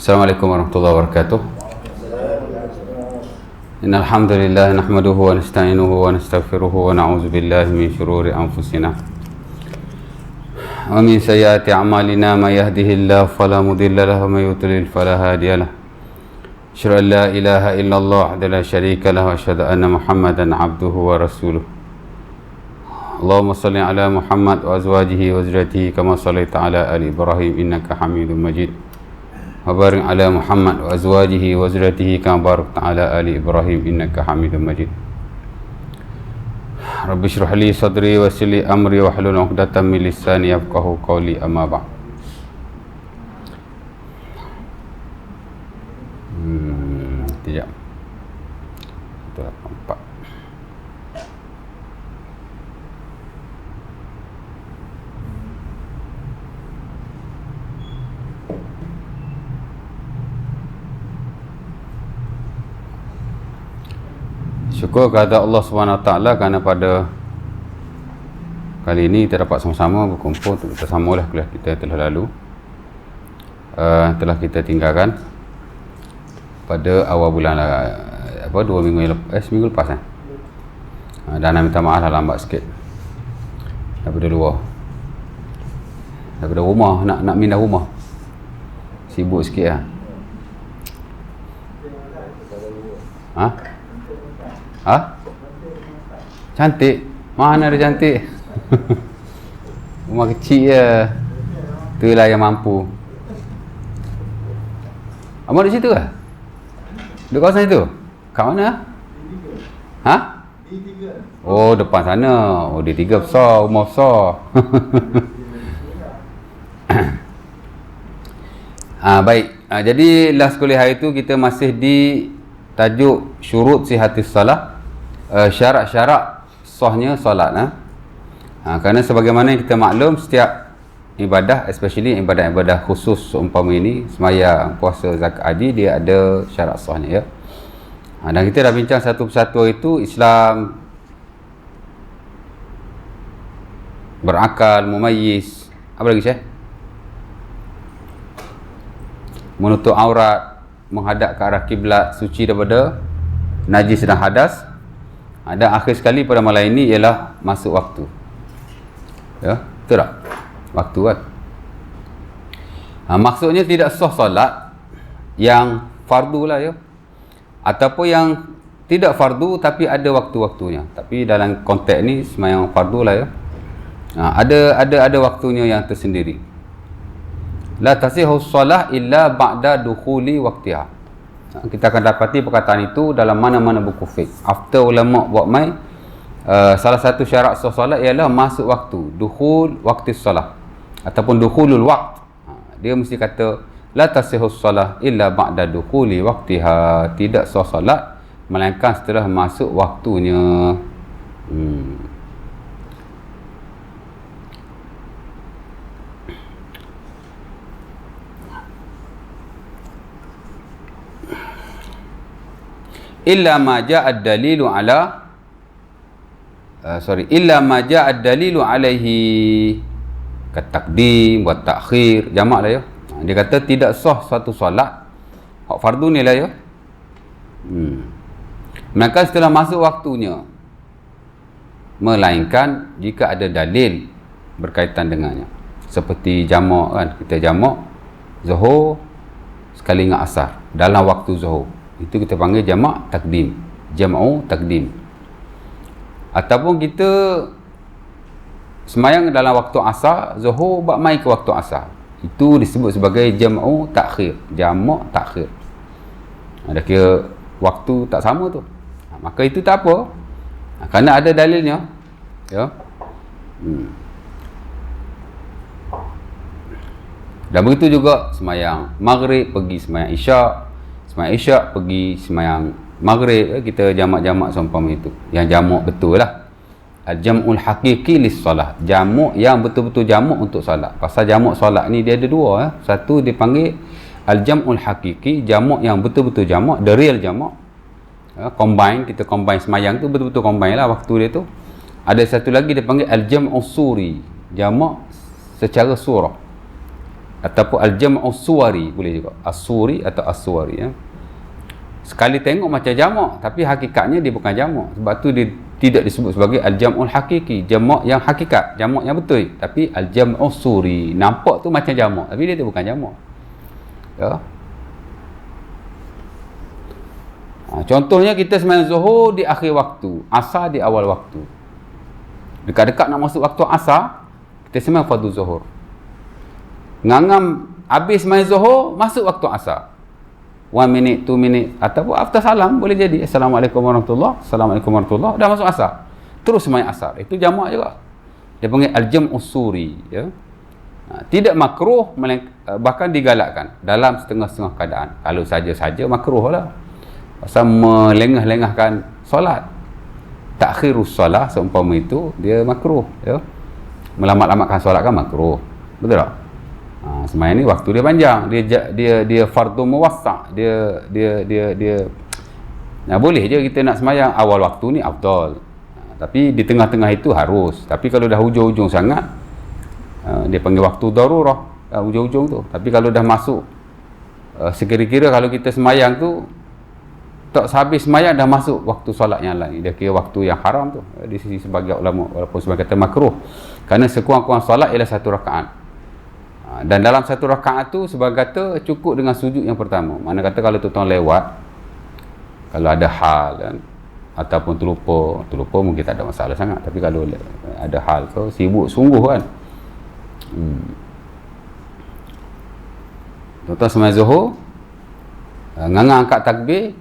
Assalamualaikum warahmatullahi wabarakatuh. Innal hamdalillah nahmaduhu wa nasta'inuhu wa nastaghfiruhu wa na'udzu billahi min shururi anfusina wa min sayyiati a'malina may yahdihillahu fala mudilla lahu wa may yudlil fala hadiya lahu. Asyhadu an la ilaha illallah wa la syarika lahu wa asyhadu anna Muhammadan 'abduhu wa rasuluh. Allahumma shalli ala Muhammad wa azwajihi wa dzurriyyatihi kama shallaita ala ali Ibrahim innaka Hamidum Majid. Wa barik ala Muhammad wa azwajihi wa dzurriyyatihi kama barakta ala ali Ibrahim innaka Hamidum Majid. Rabbi shrah li sadri wa yassir li amri wa hlul 'uqdatam min lisani yafqahu qawli, amma ba'd. Sekejap. 184. Syukur kepada Allah SWT kerana pada kali ini kita dapat sama-sama berkumpul untuk kita sambunglah kuliah kita telah lalu, telah kita tinggalkan pada awal bulan seminggu lepas dan minta maaf lah lambat sikit daripada rumah, nak pindah rumah, sibuk sikit cantik, mana ada cantik. Rumah kecil je, itulah yang mampu. Abang duduk situ ke? Duduk kawasan itu? Kat mana? D3. Oh, depan sana. Oh, D3 besar, rumah besar. Baik. Jadi last kuliah hari itu kita masih di tajuk syurut sihatis salah, syarat-syarat sahnya solat. Kerana sebagaimana kita maklum, setiap ibadah, especially ibadah-ibadah khusus seumpama ini, sembahyang, puasa, zakat, haji, dia ada syarat sahnya ya. Dan kita dah bincang satu persatu itu. Islam berakal, mumayyiz, apa lagi Syekh? Menutup aurat, menghadap ke arah kiblat, suci daripada najis dan hadas. Dan akhir sekali pada malam ini ialah masuk waktu. Ya, betul tak? Waktu kan? Maksudnya tidak sah solat yang fardu lah ya, ataupun yang tidak fardu tapi ada waktu-waktunya. Tapi dalam konteks ni sembahyang fardu lah ya. Ada waktunya yang tersendiri. La tasihhu shalah illa ba'da dukhuli waqtiha. Kita akan dapati perkataan itu dalam mana-mana buku fiqh. After ulama buat mai, salah satu syarat sah solat ialah masuk waktu, dukhul waqti solat ataupun dukhulul waqt. Dia mesti kata la tasihhu shalah illa ba'da dukhuli waqtiha. Tidak sah solat melainkan setelah masuk waktunya. Illa ma ja'a ad-dalilu ala illa ma ja'a ad-dalilu alaihi kataqdim wa ta'khir, jamak lah ya. Dia kata tidak sah satu solat hak fardu ni lah ya, melainkan setelah masuk waktunya, melainkan jika ada dalil berkaitan dengannya. Seperti jamak kan, kita jamak zuhur sekali dengan asar dalam waktu zuhur, itu kita panggil jamak takdim, jam'u takdim. Ataupun kita semayang dalam waktu asar, zuhur buat mai ke waktu asar, itu disebut sebagai jam'u takhir, jamak takhir. Ada kira waktu tak sama tu, maka itu tak apa, kerana ada dalilnya ya. Dan begitu juga semayang maghrib pergi semayang isyak, semayang isyak pergi semayang maghrib, kita jamak-jamak seumpama itu. Yang jamak betul lah, al-jam'ul haqiqi lis-salah, jamak yang betul-betul jamak untuk salat. Pasal jamak salat ni dia ada dua Satu dipanggil al-jam'ul haqiqi, jamak yang betul-betul jamak, the real jamak. Combine, kita combine semayang tu betul-betul combine lah waktu dia tu. Ada satu lagi dipanggil al-jam'us suri, jamak secara surah. ataupun al-jam'u suwari boleh juga, as-suri atau as-suwari ya. Sekali tengok macam jamak tapi hakikatnya dia bukan jamak, sebab tu dia tidak disebut sebagai al-jam'ul hakiki, jamak yang hakikat, jamak yang betul, tapi al-jam'u suri, nampak tu macam jamak tapi dia tu bukan jamak ya. Contohnya kita sembahyang zuhur di akhir waktu, asar di awal waktu, dekat-dekat nak masuk waktu asar kita sembahyang fardu zuhur, ngangam habis sembahyang zuhur masuk waktu asar 1 minit, 2 minit ataupun after salam boleh jadi Assalamualaikum warahmatullahi, Assalamualaikum warahmatullahi, dah masuk asar terus sembahyang asar, itu jamak juga, dia panggil al-jam'u suri ya. Tidak makruh, bahkan digalakkan dalam setengah-setengah keadaan. Kalau saja-saja makruh lah, pasal melengah-lengahkan solat, takhirus solat seumpama itu dia makruh ya. Melamat-lamatkan solat kan makruh, betul tak? Sembahyang ni waktu dia panjang, dia fardu muwassa', dia boleh je kita nak sembahyang awal waktu ni afdal, tapi di tengah-tengah itu harus. Tapi kalau dah hujung-hujung sangat, dia panggil waktu darurah, hujung-hujung tu. Tapi kalau dah masuk sekira-kira kalau kita sembahyang tu tak habis sembahyang dah masuk waktu solat yang lain, dia kira waktu yang haram tu di sisi sebagian ulama, walaupun sebagian kata makruh, kerana sekurang-kurang solat ialah 1 rakaat. Dan dalam 1 rakaat tu sebagai kata cukup dengan sujud yang pertama. Mana kata kalau tuan-tuan lewat, kalau ada hal kan, ataupun terlupa mungkin tak ada masalah sangat, tapi kalau ada hal tu sibuk sungguh kan, tuan-tuan sembahyang zuhur, ngangang angkat takbir,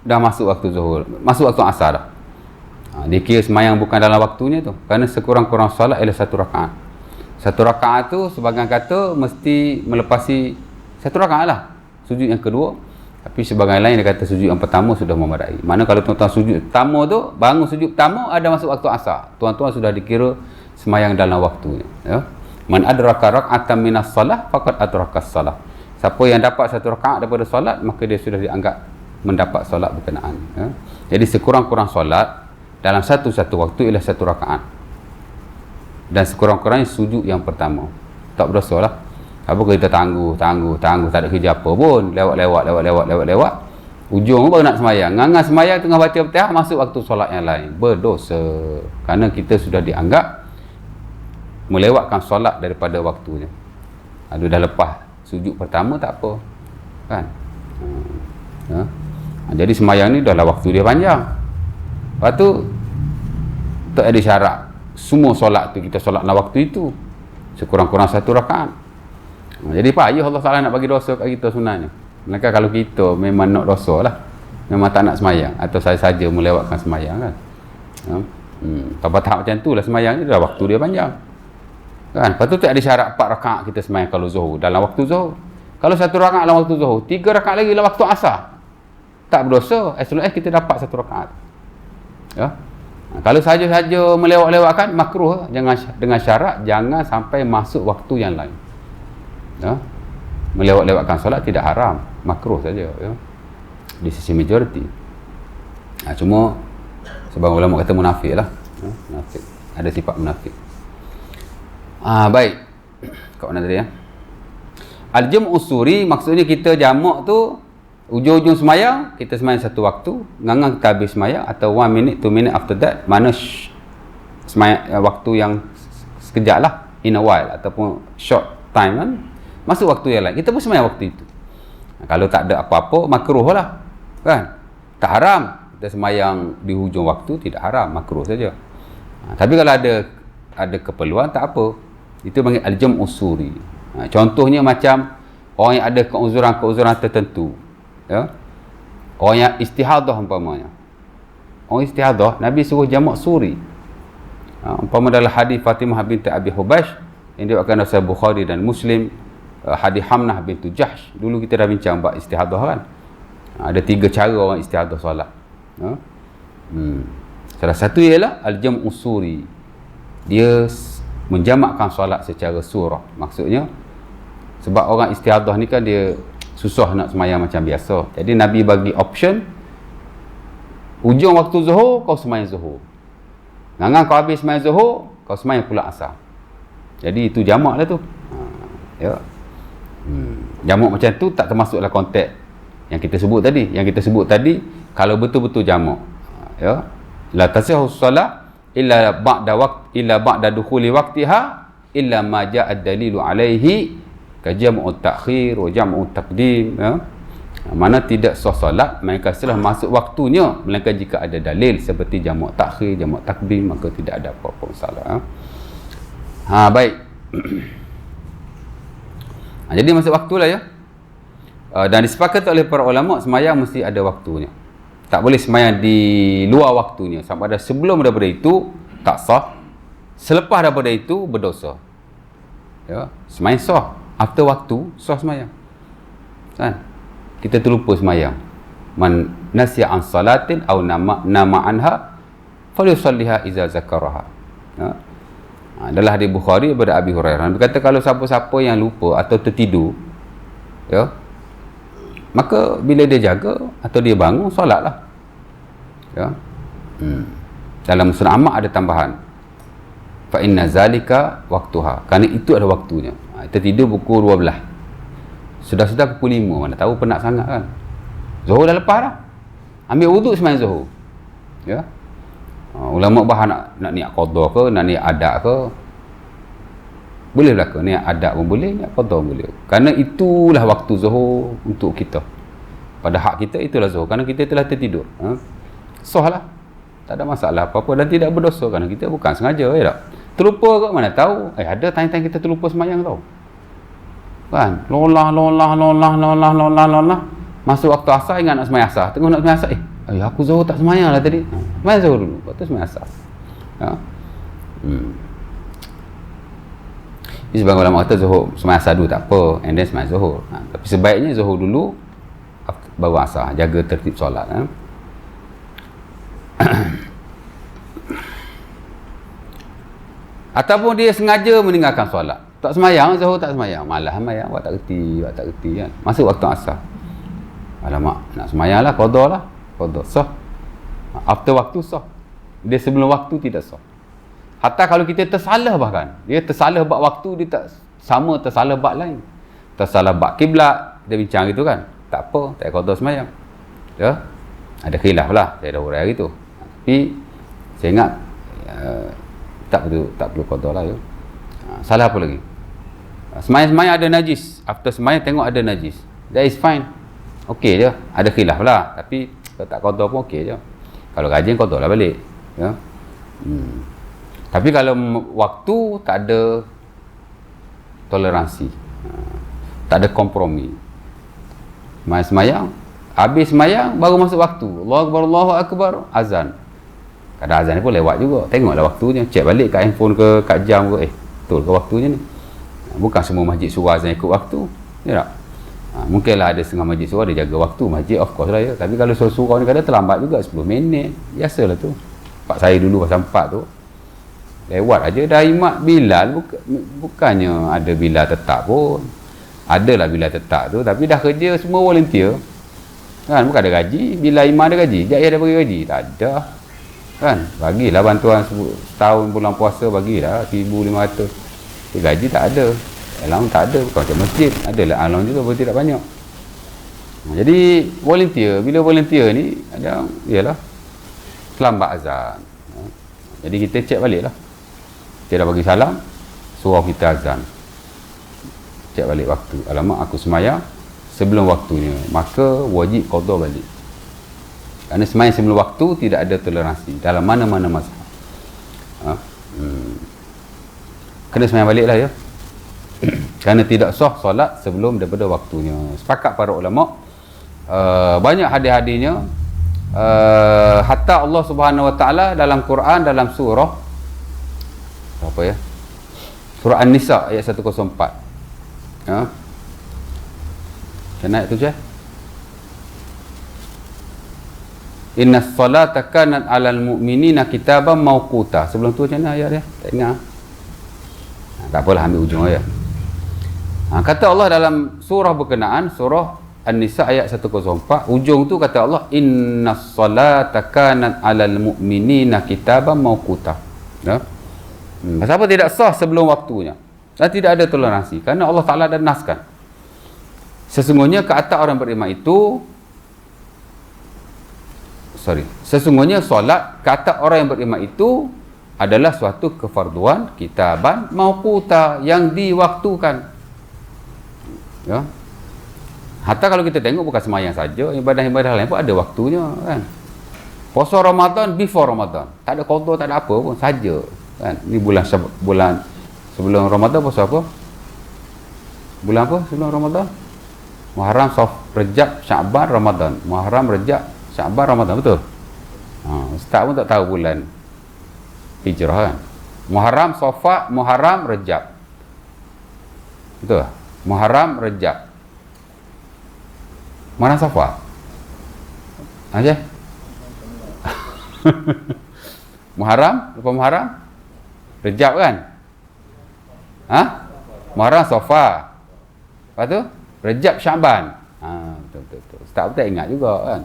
dah masuk waktu zuhur, masuk waktu asar dah. Dia kira sembahyang bukan dalam waktunya tu, kerana sekurang-kurang solat ialah 1 rakaat. 1 rakaat tu sebagian kata mesti melepasi 1 rakaat lah, sujud yang kedua. Tapi sebagian lain dia kata sujud yang pertama sudah memadai. Mana kalau tuan-tuan sujud pertama tu, bangun sujud pertama ada masuk waktu asar, tuan-tuan sudah dikira sembahyang dalam waktunya ya. Man adraka rak'atan minas salah faqad adrakas salah. Siapa yang dapat 1 rakaat daripada solat, maka dia sudah dianggap mendapat solat berkenaan ya. Jadi sekurang-kurang solat dalam satu waktu ialah 1 rakaat, dan sekurang-kurangnya sujud yang pertama. Tak berdosa lah. Apa kita tangguh, tak ada kerja apa pun, lewat, ujung baru nak sembahyang, ngangan sembahyang tengah baca Fatihah masuk waktu solat yang lain, berdosa, kerana kita sudah dianggap melewatkan solat daripada waktunya. Ada dah lepas sujud pertama tak apa kan. Jadi sembahyang ni dah lah waktu dia panjang. Lepas tu tak ada syarat semua solat tu kita solat dalam waktu itu, sekurang-kurang 1 rakaat. Jadi payah Allah Ta'ala nak bagi dosa kat kita sebenarnya. Maka kalau kita memang nak dosa lah, memang tak nak semayang, atau saja melewatkan semayang kan. Tahap macam tu lah semayang ni, dah waktu dia panjang kan. Lepas tu tak ada syarat 4 rakaat kita semayang kalau zuhur, dalam waktu zuhur. Kalau 1 rakaat dalam waktu zuhur, 3 rakaat lagi dalam waktu asar, tak berdosa, as long as kita dapat 1 rakaat ya. Kalau saja-saja melewat-lewatkan makruh, jangan, dengan syarat jangan sampai masuk waktu yang lain ya. Melewat-lewatkan solat tidak haram, makruh saja ya, di sisi majoriti. Cuma sebagian ulama kata munafik lah ya. Munafik, ada sifat munafik. Baik, kat mana tadi ya? Al-jam'u suri maksudnya kita jamak tu ujung-ujung semayang, kita semayang 1 waktu, ngangang kita habis semayang, atau 1 minute, 2 minute after that, mana semayang, waktu yang sekejap lah, in a while, ataupun short time kan, masuk waktu yang lain, kita pun semayang waktu itu. Kalau tak ada apa-apa, makruh lah kan, tak haram kita semayang di hujung waktu, tidak haram, makruh saja. Tapi kalau ada keperluan, tak apa, itu panggil al-jam'u suri. Contohnya macam orang yang ada keuzuran tertentu ya, orang yang istihadah umpamanya, orang istihadah Nabi suruh jamak suri. Umpama dalam hadis Fatimah binti Abi Hubaysh yang diriwayatkan oleh Bukhari dan Muslim, hadis Hamnah binti Jahsh, dulu kita dah bincang bab istihadah kan. Ada 3 cara orang istihadah solat ya. Salah satu ialah al-jam'u suri, dia menjamakkan solat secara surah. Maksudnya sebab orang istihadah ni kan dia susah nak semayang macam biasa, jadi Nabi bagi option, ujung waktu zuhur kau semayang zuhur, ngangang kau habis semayang zuhur kau semayang pula asar. Jadi itu jamak lah tu ya. Jamak macam tu tak termasuklah konteks yang kita sebut tadi. Yang kita sebut tadi kalau betul-betul jamak, ya, la tasihhu shalah illa ba'da dukhuli waqtiha illa ma ja'a ad-dalilu alaihi ka jam'u ta'khir wa jam'u taqdim, ya. Mana tidak sah solat melainkan setelah masuk waktunya, melainkan jika ada dalil seperti jamak takhir, jamak takdim, maka tidak ada apa-apa masalah. Baik. Jadi masuk waktulah, ya. Dan disepakati oleh para ulama sembahyang mesti ada waktunya. Tak boleh sembahyang di luar waktunya. Sama ada sebelum daripada itu tak sah, selepas daripada itu berdosa. Ya, sembahyang sah. After waktu sah sembahyang. Kan? Kita terlupa sembahyang. Man nasiya an salatin aw nama anha falyusalliha idza zakaraha. Ya. Adalah hadis Bukhari daripada Abi Hurairah. Dia kata kalau siapa-siapa yang lupa atau tertidur, ya, maka bila dia jaga atau dia bangun, solatlah. Ya. Dalam surah Ahmad ada tambahan. Fa inna zalika waqtuha. Kerana itu ada waktunya. Kita tidur pukul 12. Sudah pukul 5, mana tahu penat sangat kan. Zuhur dah lepas dah. Ambil wuduk sembahyang zuhur. Ya. Ulama bahas nak niat qada ke, nak niat adat ke. Boleh berlaku. Niat adat pun boleh, niat qada pun boleh. Kerana itulah waktu zuhur untuk kita. Pada hak kita itulah zuhur. Kerana kita telah tertidur. Sah lah. Tak ada masalah apa-apa dan tidak berdosa. Kerana kita bukan sengaja. Ya tak? Terlupa ke, mana tahu. Ada time-time kita terlupa sembahyang tau. Kan? Lolah. Masuk waktu asar, ingat nak sembahyang asar. Tengok nak sembahyang asar. Aku zuhur tak sembahyang lah tadi. Sembahyang zuhur dulu. Lepas tu sembahyang asar. Ya. Ini sebagai ulama kata zuhur sembahyang asar dulu tak apa. And then sembahyang zuhur. Tapi sebaiknya zuhur dulu baru asar. Jaga tertib solat. Ataupun dia sengaja meninggalkan solat. Tak sembahyang, zuhur tak sembahyang. Malah sembahyang, buat tak kerti kan. Masuk waktu asar. Alamak, nak sembahyang lah, qada lah. Qada, sah. After waktu sah. Dia sebelum waktu tidak sah. Hatta kalau kita tersalah bahkan. Dia tersalah bab waktu, dia tak sama tersalah bab lain. Tersalah bab kiblat, dia bincang gitu kan. Tak apa, tak qada sembahyang. Ya. Ada khilaf lah, saya dah urai gitu. Tapi saya ingat tak perlu qada lah, ya. Salah apa lagi? Sembahyang ada najis. After sembahyang tengok ada najis. That is fine. Okey je. Ada khilaf lah. Tapi kalau tak qada pun okey je. Kalau rajin qada lah balik. Ya. Tapi kalau waktu tak ada toleransi. Tak ada kompromi. Sembahyang. Habis sembahyang baru masuk waktu. Allahu Akbar. Azan. Kadang azan ni pun lewat juga. Tengoklah waktunya. Cek balik kat handphone ke, kat jam ke. Betul ke waktunya ni? Bukan semua masjid suruh azan ikut waktu. Ya tak? Mungkinlah ada setengah masjid suruh dia jaga waktu. Masjid of course lah, ya. Tapi kalau surau ni kadang terlambat juga 10 minit. Biasalah tu. Pak saya dulu pasal 4 tu. Lewat aja dah imat Bilal. Bukannya ada Bilal tetap pun. Adalah Bilal tetap tu. Tapi dah kerja semua volunteer. Kan? Bukan ada gaji. Bila imam ada gaji. Jaya ada bagi gaji. Tak ada. Kan? Bagilah bantuan setahun bulan puasa, bagilah 1,500. Gaji tak ada. Alam tak ada. Bukan macam masjid. Adalah alam juga, tapi tidak banyak. Jadi volunteer. Bila volunteer ni ada, ialah terlambat azan. Jadi kita cek balik lah. Kita dah bagi salam, suruh kita azan. Cek balik waktu. Alamak, aku sembahyang sebelum waktunya. Maka wajib qada balik. Kerana sembahyang sebelum waktu tidak ada toleransi dalam mana-mana mazhab. Kena sembahyang balik lah, ya. Kerana tidak sah solat sebelum daripada waktunya. Sepakat para ulama. Banyak hadis-hadisnya. Hatta Allah Subhanahu Wa Taala dalam Quran, dalam surah apa ya? Surah An-Nisa ayat 104. Ya. Kena ayat tu je. Inna salata kanat 'alal mu'minina kitaban mawquta. Sebelum tu macam mana ayat dia? Tak ingat. Tak apalah, ambil ujung ayat. Kata Allah dalam surah berkenaan, surah An-Nisa ayat 104, ujung tu kata Allah, inna salata kanat 'alal mu'minina kitaban mawquta. Ya. Pasal apa tidak sah sebelum waktunya? Dan tidak ada toleransi. Kerana Allah Ta'ala dah naskan. Sesungguhnya ke atas orang beriman itu sesungguhnya solat ke atas orang yang beriman itu adalah suatu kefarduan kitaban mauquta yang diwaktukan. Ya. Hatta kalau kita tengok bukan sembahyang saja, ibadah-ibadah lain pun ada waktunya kan. Puasa Ramadan before Ramadan. Tak ada qada, tak ada apa pun saja kan. Ni bulan sebelum Ramadan puasa apa? Bulan apa sebelum Ramadan? Muharram, Rejab, Syaban, Ramadan. Muharram, Rejab, Syaban, Ramadan, betul? Ustaz pun tak tahu bulan Hijrah kan. Muharram, Safar, Muharram, Rejab. Betul? Muharram, Rejab. Mana Safar? Aja. Muharram, lepas Muharram, Rejab kan? Muharram, Safar. Lepas tu Rejab, Syaban. Betul. Ustaz tak ingat juga kan.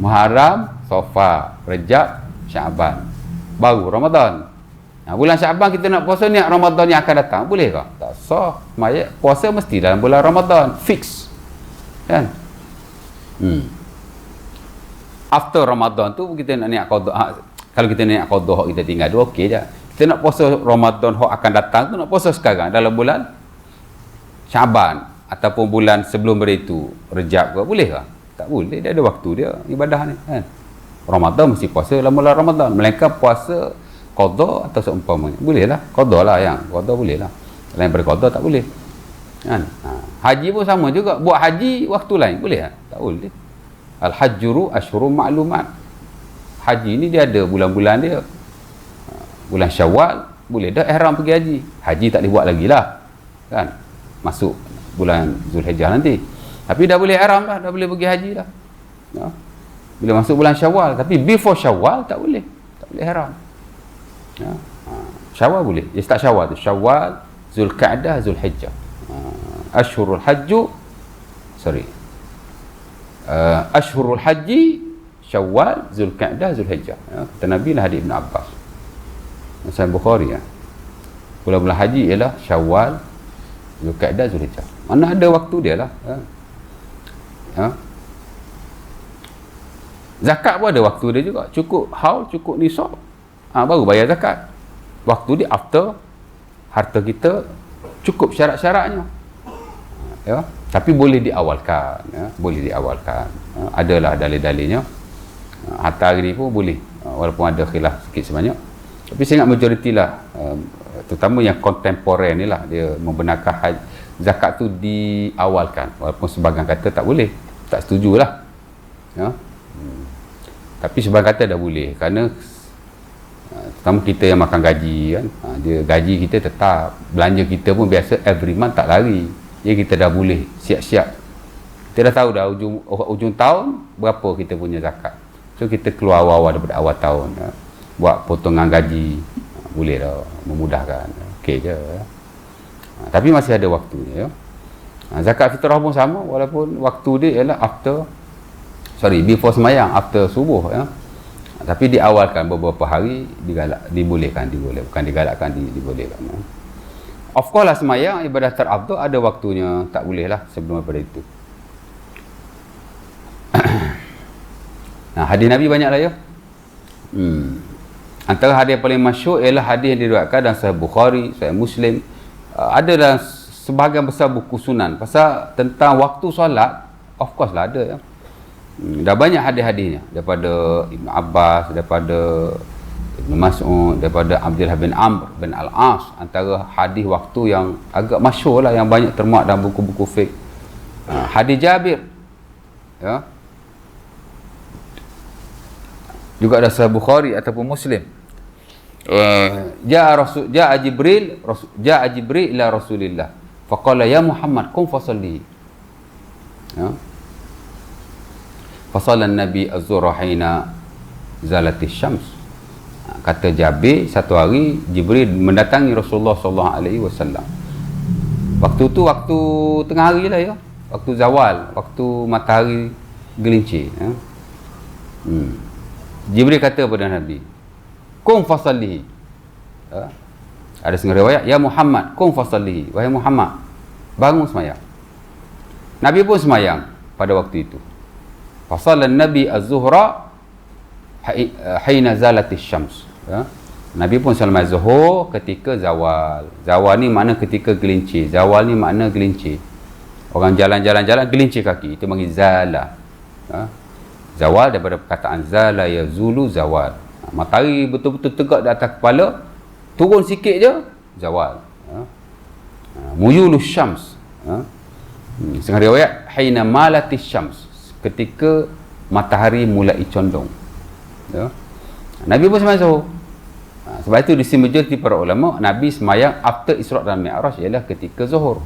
Muharram, Safar, Rejab, Syaban. Baru Ramadan. Bulan Syaban kita nak puasa niat Ramadan yang akan datang, boleh ke? Tak sah. Puasa mesti dalam bulan Ramadan, fix. Kan? After Ramadan tu kita nak niat qada. Kalau kita niat qada hak kita tinggal tu okey je. Kita nak puasa Ramadan hak akan datang tu nak puasa sekarang dalam bulan Syaban ataupun bulan sebelum itu Rejab ke, boleh ke? Tak boleh, dia ada waktu dia ibadah ni kan. Ramadan mesti puasa dalam bulan Ramadan, melainkan puasa qada atau seumpamanya. Boleh lah, qada lah yang qada boleh lah. Lain daripada qada tak boleh. Kan? Haji pun sama juga, buat haji waktu lain boleh tak? Tak boleh. Al-hajjuru asyhurum ma'lumat. Haji ni dia ada bulan-bulan dia. Bulan Syawal boleh dah ihram pergi haji. Haji tak boleh buat lagi lah. Kan? Masuk bulan Zulhijjah nanti. Tapi dah boleh ihram dah boleh pergi haji dah. Ya. Bila masuk bulan Syawal, tapi before Syawal tak boleh. Tak boleh ihram. Ya. Syawal boleh. Dia start Syawal tu. Syawal, Zulqa'dah, Zulhijjah. Ashhurul hajju Ashhurul haji Syawal, Zulqa'dah, Zulhijjah. Ya. Kata Nabi lah hadis Ibn Abbas. Sahih Bukhari ya. Bulan-bulan haji ialah Syawal, Zulqa'dah, Zulhijjah. Mana ada waktu dia lah. Ya. Zakat pun ada waktu dia juga. Cukup haul, cukup nisab, baru bayar zakat. Waktu dia after harta kita cukup syarat-syaratnya. Ya. Tapi boleh diawalkan. Ya. Boleh diawalkan. Ya. Adalah dalil-dalilnya. Harta hari ni pun boleh. Walaupun ada khilaf sikit sebanyak. Tapi saya ingat majoriti lah. Terutama yang kontemporer ni lah. Dia membenarkan zakat tu diawalkan. Walaupun sebahagian kata tak boleh. Tak setujulah. Ya. Tapi sebahagian kata dah boleh. Kerana terutama kita yang makan gaji kan. Dia gaji kita tetap. Belanja kita pun biasa every month tak lari. Jadi kita dah boleh siap-siap. Kita dah tahu dah ujung tahun berapa kita punya zakat. So kita keluar awal-awal daripada awal tahun. Ya. Buat potongan gaji. Boleh dah. Memudahkan. Okey je. Ya. Tapi masih ada waktunya. Ya. Zakat fitrah pun sama. Walaupun waktu dia ialah before semayang, after subuh. Ya. Tapi diawalkan beberapa hari, dibolehkan. Bukan digalakkan, dibolehkan. Ya. Of course lah semayang, ibadah terabdul ada waktunya. Tak boleh lah sebelum daripada itu. Nah, hadis Nabi banyak lah ya. Antara hadis yang paling masyhur ialah hadis yang diriwayatkan dalam Sahih Bukhari, Sahih Muslim. Ada dalam sebahagian besar buku sunan. Pasal tentang waktu solat, of course lah ada ya. Dah banyak hadis-hadisnya. Daripada Ibn Abbas, daripada Ibn Mas'ud, daripada Abdullah bin Amr bin Al-As. Antara hadis waktu yang agak masyhur lah, yang banyak termuat dalam buku-buku fiqh. Hadis Jabir. Ya. Juga ada Sahih Bukhari ataupun Muslim. Ja'a Jibril ila Rasulillah. Faqala ya Muhammad qum fasalli. Ya. Fasalla Nabi az-zuhra hina zalatis syams. Kata Jabir, satu hari Jibril mendatangi Rasulullah sallallahu alaihi wasallam. Waktu tu waktu tengah hari lah ya. Waktu zawal, waktu matahari gelincir ya. Jibril kata kepada Nabi, "Qum fasalli." Ya. Ada setengah riwayat, "Ya Muhammad, qum fasalli." Wahai Muhammad, bangun semayang. Nabi pun semayang pada waktu itu. Fasala Nabi az-zuhra hina zalatis syams. Ya. Nabi pun salat zuhur ketika zawal. Zawal ni makna ketika gelincir. Zawal ni makna gelincir. Orang jalan-jalan gelincir kaki, itu panggil zala. Ha? Zawal daripada perkataan zala yazulu zawal. Matahari betul-betul tegak di atas kepala, turun sikit je zawal. Ha? Muyulus syams. Ha? Setengah riwayat hina malatis syams, ketika matahari mulai condong. Ya? Nabi pun sembahyang zuhur. Sebab itu di sini majoriti para ulama, Nabi sembahyang after Isra' dan Mi'raj ialah ketika zuhur.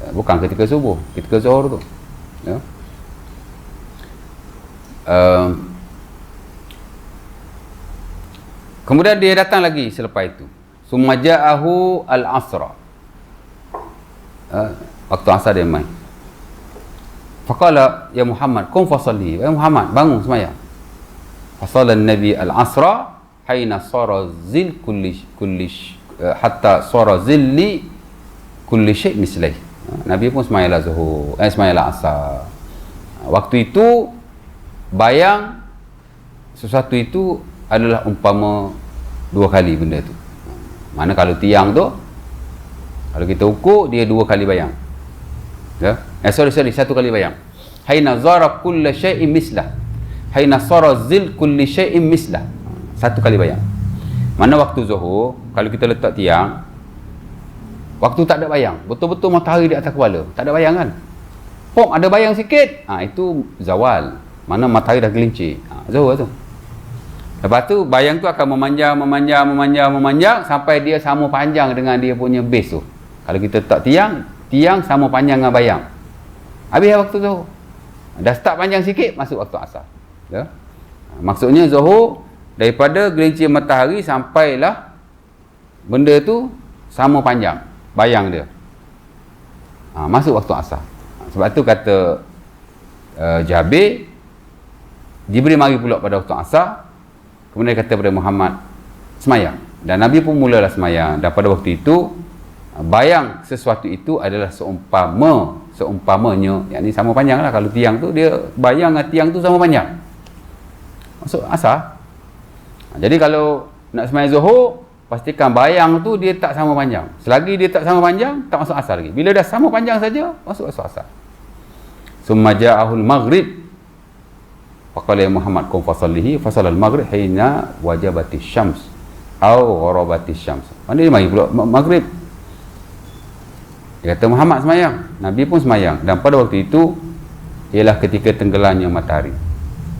Bukan ketika subuh, ketika zuhur tu. Ya. Kemudian dia datang lagi selepas itu. Summa ja'ahu al-asra. Waktu asar dia main. Faqala ya Muhammad, qum fasalli. Ya Muhammad, bangun sembahyang. Fasala Nabi al-asra haina sara zil kulli hatta sara zilli kulli syai' mislih. Nabi pun semayanglah zuhur, semayanglah asar. Waktu itu bayang sesuatu itu adalah umpama 2 kali benda tu. Mana kalau tiang tu, kalau kita ukur dia 2 kali bayang. Ya? Sorry, 1 kali bayang. Haina zara kulla syai'in mislah. Haina sara zil kulli syai'in mislah. 1 kali bayang. Mana waktu zuhur, kalau kita letak tiang, waktu tak ada bayang, betul-betul matahari di atas kepala, tak ada bayang kan? Pom, ada bayang sikit, itu zawal. Mana matahari dah gelincir. Zuhur tu. Lepas tu bayang tu akan memanjang sampai dia sama panjang dengan dia punya base tu. Kalau kita letak tiang sama panjang dengan bayang. Habis waktu zuhur. Dah start panjang sikit, masuk waktu asar. Ya? Maksudnya zuhur daripada gelincir matahari sampailah benda tu sama panjang bayang dia. Masuk waktu asar. Sebab tu kata Jabir, Jibril mari pula pada waktu asar, kemudian kata kepada Muhammad, semayang. Dan Nabi pun mulalah semayang. Dan pada waktu itu bayang sesuatu itu adalah seumpamanya, yakni sama panjang lah. Kalau tiang tu, dia bayang dengan tiang tu sama panjang, masuk asar. Jadi kalau nak semayang zuhur, pastikan bayang tu dia tak sama panjang. Selagi dia tak sama panjang, tak masuk asar lagi. Bila dah sama panjang saja, masuk asar. Summa ja'ahul maghrib. Faqala ya Muhammad qum fasallihi. Fasal al-maghrib hina wajabatis syams au gharabatis syams. Mana dia mari pula maghrib. Dia kata Muhammad semayang, Nabi pun semayang. Dan pada waktu itu ialah ketika tenggelamnya matahari.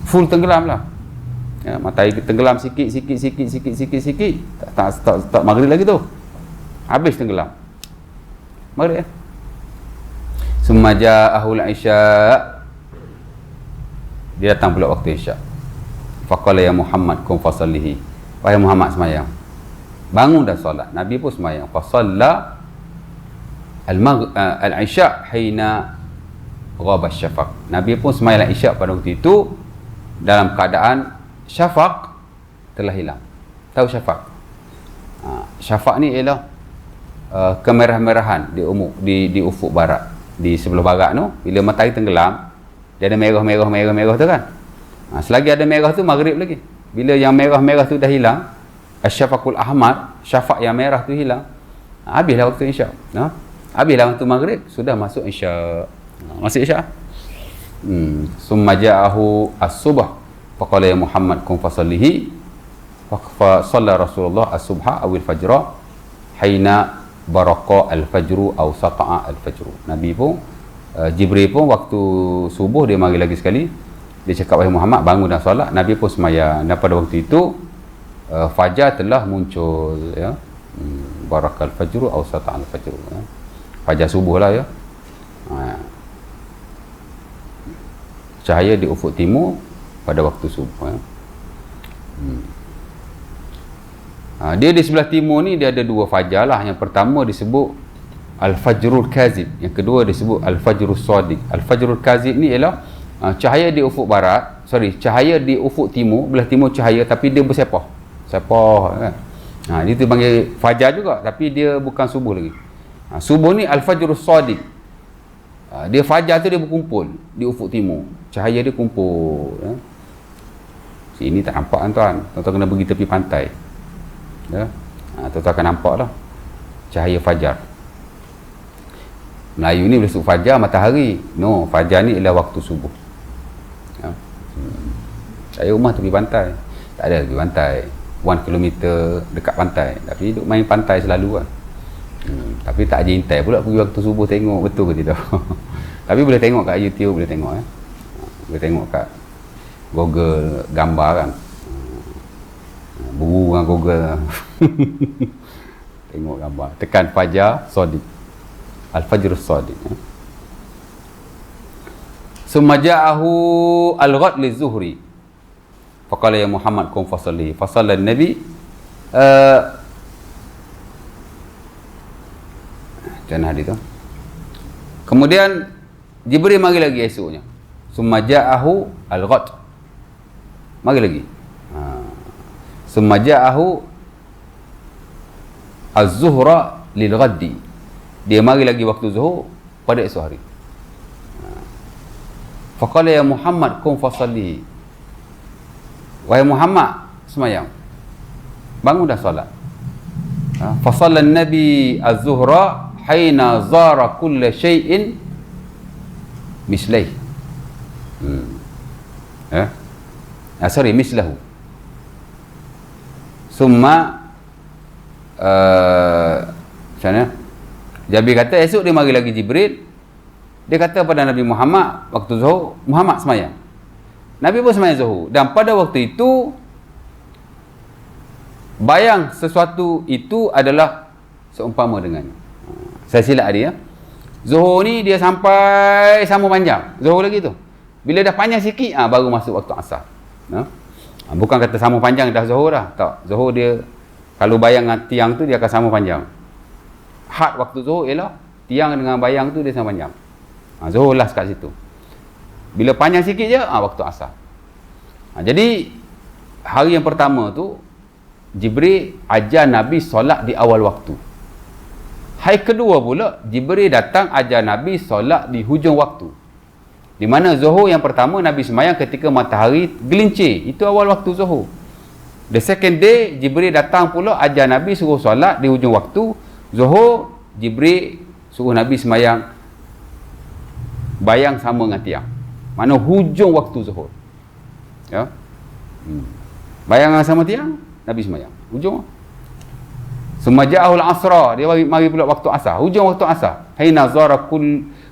Full tenggelam lah. Ya, matahari tenggelam sikit. Tak maghrib lagi tu. Habis tenggelam. Maghrib. Summa ja'ahul isya'. Dia datang pula waktu isya'. Faqala ya Muhammad qum fasallihi. Wahai Muhammad semayang. Bangun dah solat. Nabi pun semayang. Fasalla al-isya' hina ghaba syafaq. Nabi pun semayang isya' pada waktu itu dalam keadaan syafaq telah hilang. Tahu syafaq? Syafaq ni ialah kemerah-merahan di ufuk barat, di sebelah barat tu. Bila matahari tenggelam, dia ada merah tu kan. Selagi ada merah tu maghrib lagi. Bila yang merah tu dah hilang, asyafaqul ahmar, syafaq yang merah tu hilang, habislah waktu isya'. Habislah waktu maghrib, sudah masuk isya'. Masuk isya'. Summa ja'ahu as-subh. Faqala ya Muhammad qum fasallihi. Fa shalla Rasulullah as-subha awil fajra haina baraqa al-fajru aw sata'a al-fajru. Nabi pun Jibril pun waktu subuh dia mari lagi sekali. Dia cakap wahai Muhammad bangun dah solat. Nabi pun sembahyang. Dan pada waktu itu fajar telah muncul, ya. Barakal fajru aw sata'a al-fajru, ya. Fajar subuh lah, ya. Cahaya di ufuk timur pada waktu subuh, ya. Dia di sebelah timur ni dia ada 2 fajar lah. Yang pertama disebut Al-Fajrul Kazib, yang kedua disebut Al-Fajrul Sadiq. Al-Fajrul Kazib ni ialah cahaya di ufuk barat, cahaya di ufuk timur, belah timur cahaya tapi dia bersepah kan. Dia tu panggil fajar juga tapi dia bukan subuh lagi. Subuh ni al-fajrus shadiq. Dia fajar tu dia berkumpul di ufuk timur. Cahaya dia kumpul. Sini tak nampak kan tuan. Tuan-tuan kena pergi tepi pantai. Ya. Tuan-tuan akan nampak lah cahaya fajar. Melayu ni boleh sebut fajar matahari. No, fajar ni ialah waktu subuh. Ya. Saya rumah tepi pantai. Tak ada tepi pantai. 1 kilometer dekat pantai. Tapi duduk main pantai selalu kan. Tapi tak jintai pula pergi waktu subuh tengok betul ke tidak. Tapi boleh tengok kat YouTube, boleh tengok boleh tengok kat Google gambar kan. Beru dengan Google. Tengok gambar. Tekan fajar shadiq. Al-fajr shadiq. Summa ja'ahu al-ghad li-zuhri. Faqala ya Muhammad qum fasalli. Fasalla an-nabi dan hadis tu. Kemudian Jibril mari lagi esoknya. Summa ja'ahu al-ghad. Mari lagi. Summa ja'ahu az-zuhra lil-ghaddi. Dia mari lagi waktu zuhur pada esok hari. Faqala ya Muhammad qum fasalli. Wahai Muhammad, semayang. Bangun dah solat. Fasalla an-nabi az-zuhra haina zara kulla syai'in mislaih. Mislahu. Summa sana Jabir kata esok dia mari lagi Jibril. Dia kata pada Nabi Muhammad waktu zuhur, Muhammad semayang. Nabi pun semayang zuhur. Dan pada waktu itu bayang sesuatu itu adalah seumpama dengan, saya silap dia. Zuhur ni dia sampai sama panjang. Zuhur lagi tu. Bila dah panjang sikit, baru masuk waktu asar. Bukan kata sama panjang dah zuhur dah. Tak. Zuhur dia, kalau bayang dengan tiang tu, dia akan sama panjang. Had waktu zuhur ialah tiang dengan bayang tu dia sama panjang. Zuhur lah kat situ. Bila panjang sikit je, waktu asar. Jadi, hari yang pertama tu, Jibril ajar Nabi solat di awal waktu. Hari kedua pula, Jibril datang ajar Nabi solat di hujung waktu. Di mana zuhur yang pertama, Nabi semayang ketika matahari gelincir. Itu awal waktu zuhur. The second day, Jibril datang pula ajar Nabi suruh solat di hujung waktu. Zuhur, Jibril suruh Nabi semayang bayang sama dengan tiang. Mana hujung waktu zuhur. Ya. Bayang sama tiang, Nabi semayang. Hujung. Sumaja'ahul asra. Dia mari pula waktu asar. Hujung waktu asar. Haina zara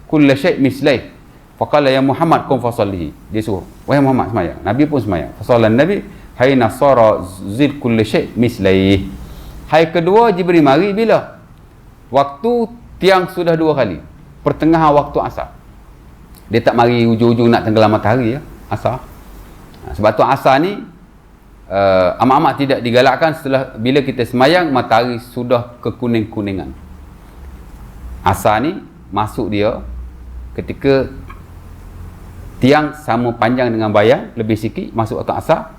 kulla syai' mislaih. Faqala ya Muhammad qum fasalli. Dia suruh, wahai Muhammad semayang. Nabi pun semayang. Fasallan Nabi haina sara zid kulla syai' mislaih. Hari kedua Jibril mari bila? Waktu tiang sudah 2 kali. Pertengahan waktu asar. Dia tak mari hujung-hujung nak tenggelam matahari ya, asar. Sebab tu asar ni amat-amat tidak digalakkan setelah bila kita semayang matahari sudah kekuning-kuningan. Asar ni masuk dia ketika tiang sama panjang dengan bayang, lebih sikit masuk waktu asar.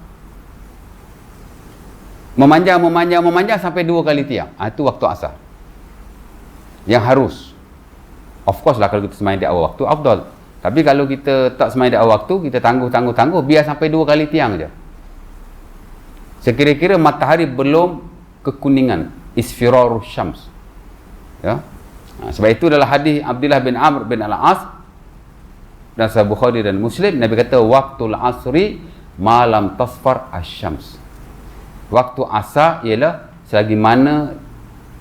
Memanjang sampai 2 kali tiang. Itu waktu asar. Yang harus. Of course lah kalau kita semayang di awal waktu afdal. Tapi kalau kita tak semayang di awal waktu, kita tangguh biar sampai 2 kali tiang je. Sekira-kira matahari belum kekuningan, isfirarus syams. Ya. Sebab itu dalam hadis Abdullah bin Amr bin Al-As dan Sahih Bukhari dan Muslim, Nabi kata waktul asri malam tasfar asy-syams. Waktu asar ialah selagi mana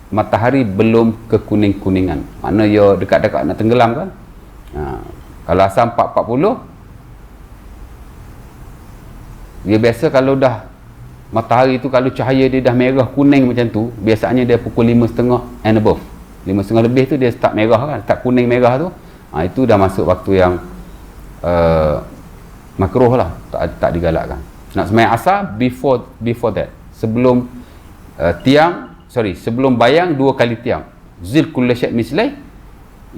matahari belum kekuning-kuningan. Mana ia dekat-dekat nak tenggelam kan? Kalau asar 4.40, dia biasa kalau dah matahari tu, kalau cahaya dia dah merah kuning macam tu, biasanya dia pukul 5.30 and above. 5.30 lebih tu dia start merah kan, start kuning merah tu. Itu dah masuk waktu yang makruh lah, tak digalakkan. Nak sembahyang asar before that, sebelum sebelum bayang 2 kali tiang. Zil kulli syai' mislai,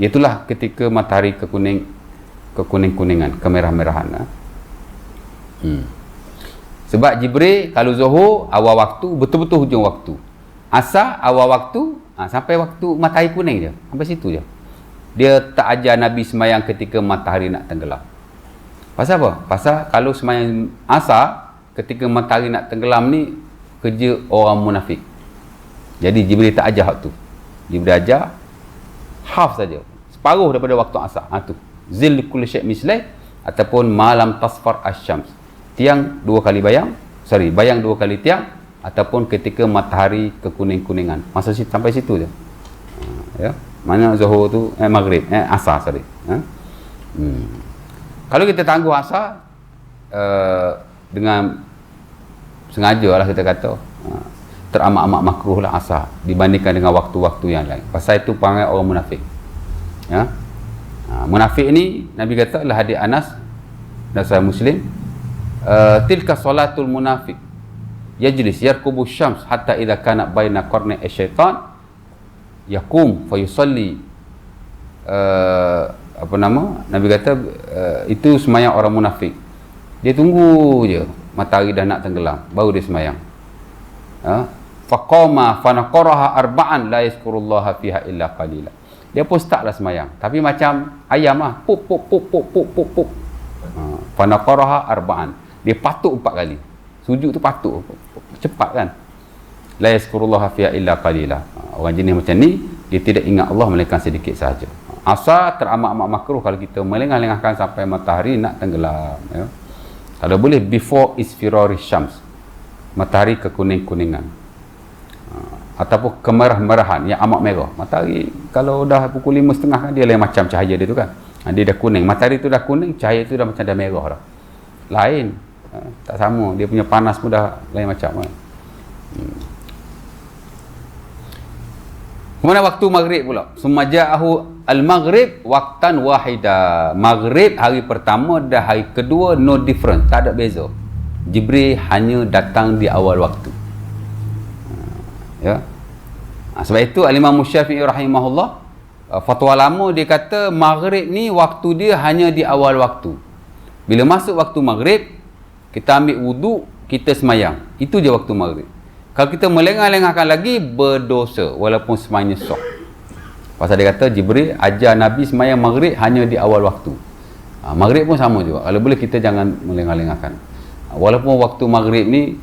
itulah ketika matahari kekuning-kuningan, kemerah-merahan. Sebab Jibril kalau zuhur awal waktu, betul-betul hujung waktu. Asar awal waktu, sampai waktu matahari kuning je, sampai situ je. Dia tak ajar Nabi semayang ketika matahari nak tenggelam. Pasal apa? Pasal kalau semayang asar ketika matahari nak tenggelam ni kerja orang munafik. Jadi Jibril tak ajar hak tu. Jibril ajar half saja, separuh daripada waktu asar. Tu zil kulli syai' mislai, ataupun malam tasfar asyams, tiang 2 kali bayang, bayang 2 kali tiang, ataupun ketika matahari kekuning-kuningan. Masa sampai situ je. Ya, mana zuhur tu maghrib, asar Kalau kita tangguh asar dengan sengaja lah kita kata, teramat-amat makruh lah asar dibandingkan dengan waktu-waktu yang lain. Pasal itu perangai orang munafik. Ya. Munafik ni Nabi kata lah hadis Anas dan Sahih Muslim, tilka salatul munafik yajlis yarkubu syams hatta idza kana baina qarni asyaitan yaqum fa yusalli. Nabi kata itu semayang orang munafik. Dia tunggu je matahari dah nak tenggelam baru dia semayang. Faqama fanaqaraha arba'an la yazkurullaha fiha illa qalila. Dia pun startlah semayang, tapi macam ayam lah, pup pup pup pup pup pup pup. Fanaqaraha arba'an, dia patuk 4 kali. Sujud tu patuk cepat kan. La yazkurullaha fiha illa qalila. Orang jenis macam ni dia tidak ingat Allah melainkan sedikit sahaja. Asar teramat-amat makruh kalau kita melengah-lengahkan sampai matahari nak tenggelam, ya. Kalau boleh before isfirari syams, matahari kekuning-kuningan, ataupun kemerah-merahan yang amat merah. Matahari kalau dah pukul 5.30 kan dia lain macam cahaya dia tu kan. Dia dah kuning, matahari tu dah kuning, cahaya tu dah macam dah merah dah. Lain, tak sama, dia punya panas pun dah lain macam kan. Kemudian waktu maghrib pula, sumaja'ahu al-maghrib waqtan wahida. Maghrib hari pertama dan hari kedua no different, tak ada beza. Jibril hanya datang di awal waktu. Ya. Sebab itu Al-Imam Syafi'i rahimahullah, fatwa lama dia kata maghrib ni waktu dia hanya di awal waktu. Bila masuk waktu maghrib, kita ambil wuduk, kita semayang. Itu je waktu maghrib. Kalau kita melengah-lengahkan lagi, berdosa walaupun semayangnya sah. Pasal dia kata Jibril ajar Nabi semayang maghrib hanya di awal waktu. Maghrib pun sama juga. Kalau boleh kita jangan melengah-lengahkan. Walaupun waktu maghrib ni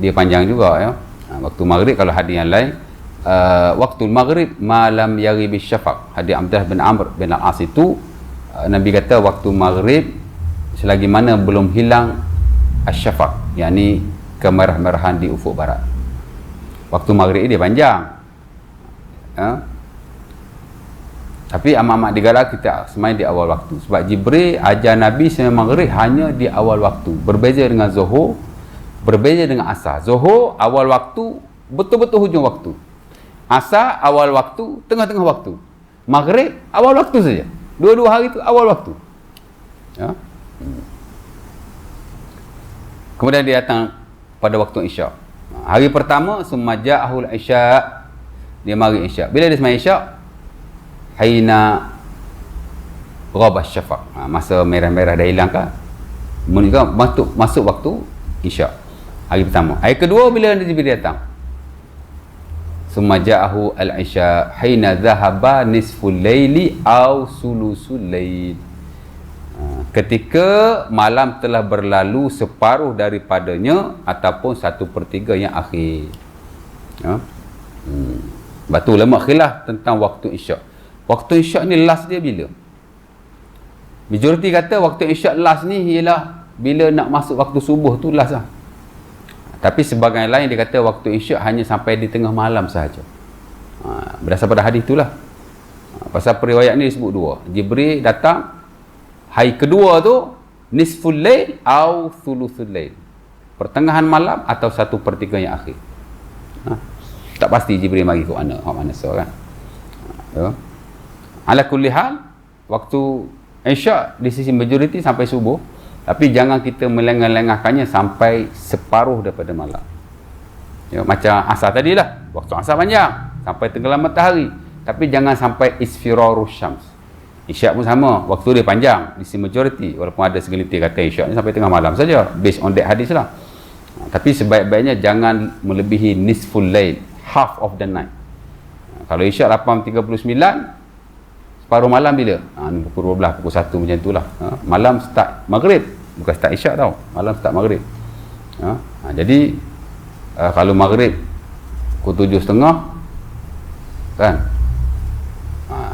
dia panjang juga, ya. Waktu maghrib kalau hadis yang lain, waktu maghrib malam yaghib syafaq. Hadis Abdullah bin Amr bin Al-As itu, Nabi kata waktu maghrib selagi mana belum hilang asy-syafaq, yakni kemerah-merahan di ufuk barat. Waktu maghrib dia panjang, ya. Tapi amat-amat digalak kita semayang di awal waktu. Sebab Jibril ajar Nabi semayang maghrib hanya di awal waktu. Berbeza dengan Zuhur, berbeza dengan Asar. Zuhur awal waktu, betul-betul hujung waktu. Asar awal waktu, tengah-tengah waktu. Maghrib awal waktu saja. Dua-dua hari itu awal waktu. Ya. Kemudian dia datang pada waktu Isyak. Hari pertama sumaja'ahul Isyak, dia mari Isyak. Bila dia semayang Isyak, haina ghabas syafaq, masa merah-merah dah hilang kan, masuk waktu Isyak. Hari pertama. Hari kedua bila Jibril datang, sumaja'ahu al-Isya haina dhahaba nisful laili aw sulusul lail, ketika malam telah berlalu separuh daripadanya ataupun 1/3 yang akhir. Ya. Batu ulama khilaf tentang waktu Isyak. Waktu Isyak ni last dia bila? Majoriti kata waktu Isyak last ni ialah bila nak masuk waktu subuh tu last lah. Tapi sebagian lain dia kata waktu Isyak hanya sampai di tengah malam sahaja. Berdasar pada hadis itulah. Pasal periwayat ni disebut dua. Jibril datang hari kedua tu nisful lail atau thuluthul lail, pertengahan malam atau 1/3 yang akhir. Tak pasti Jibril mari ke mana seorang. Ya. Ala kulli hal, waktu Isyak di sisi majoriti sampai subuh, tapi jangan kita melengah-lengahkannya sampai separuh daripada malam. Ya, macam Asar tadilah, waktu Asar panjang sampai tenggelam matahari, tapi jangan sampai isfirarus syams. Isyak pun sama, waktu dia panjang di sisi majoriti, walaupun ada segelintir kata Isyak ni sampai tengah malam saja, based on that hadis lah. Tapi sebaik-baiknya jangan melebihi nisful lail, half of the night. Kalau isyak 8.39, separuh malam bila? Pukul 12, pukul 1 macam itulah. Malam start maghrib, bukan start isyak tau, malam start maghrib. Jadi kalau maghrib pukul 7.30 kan,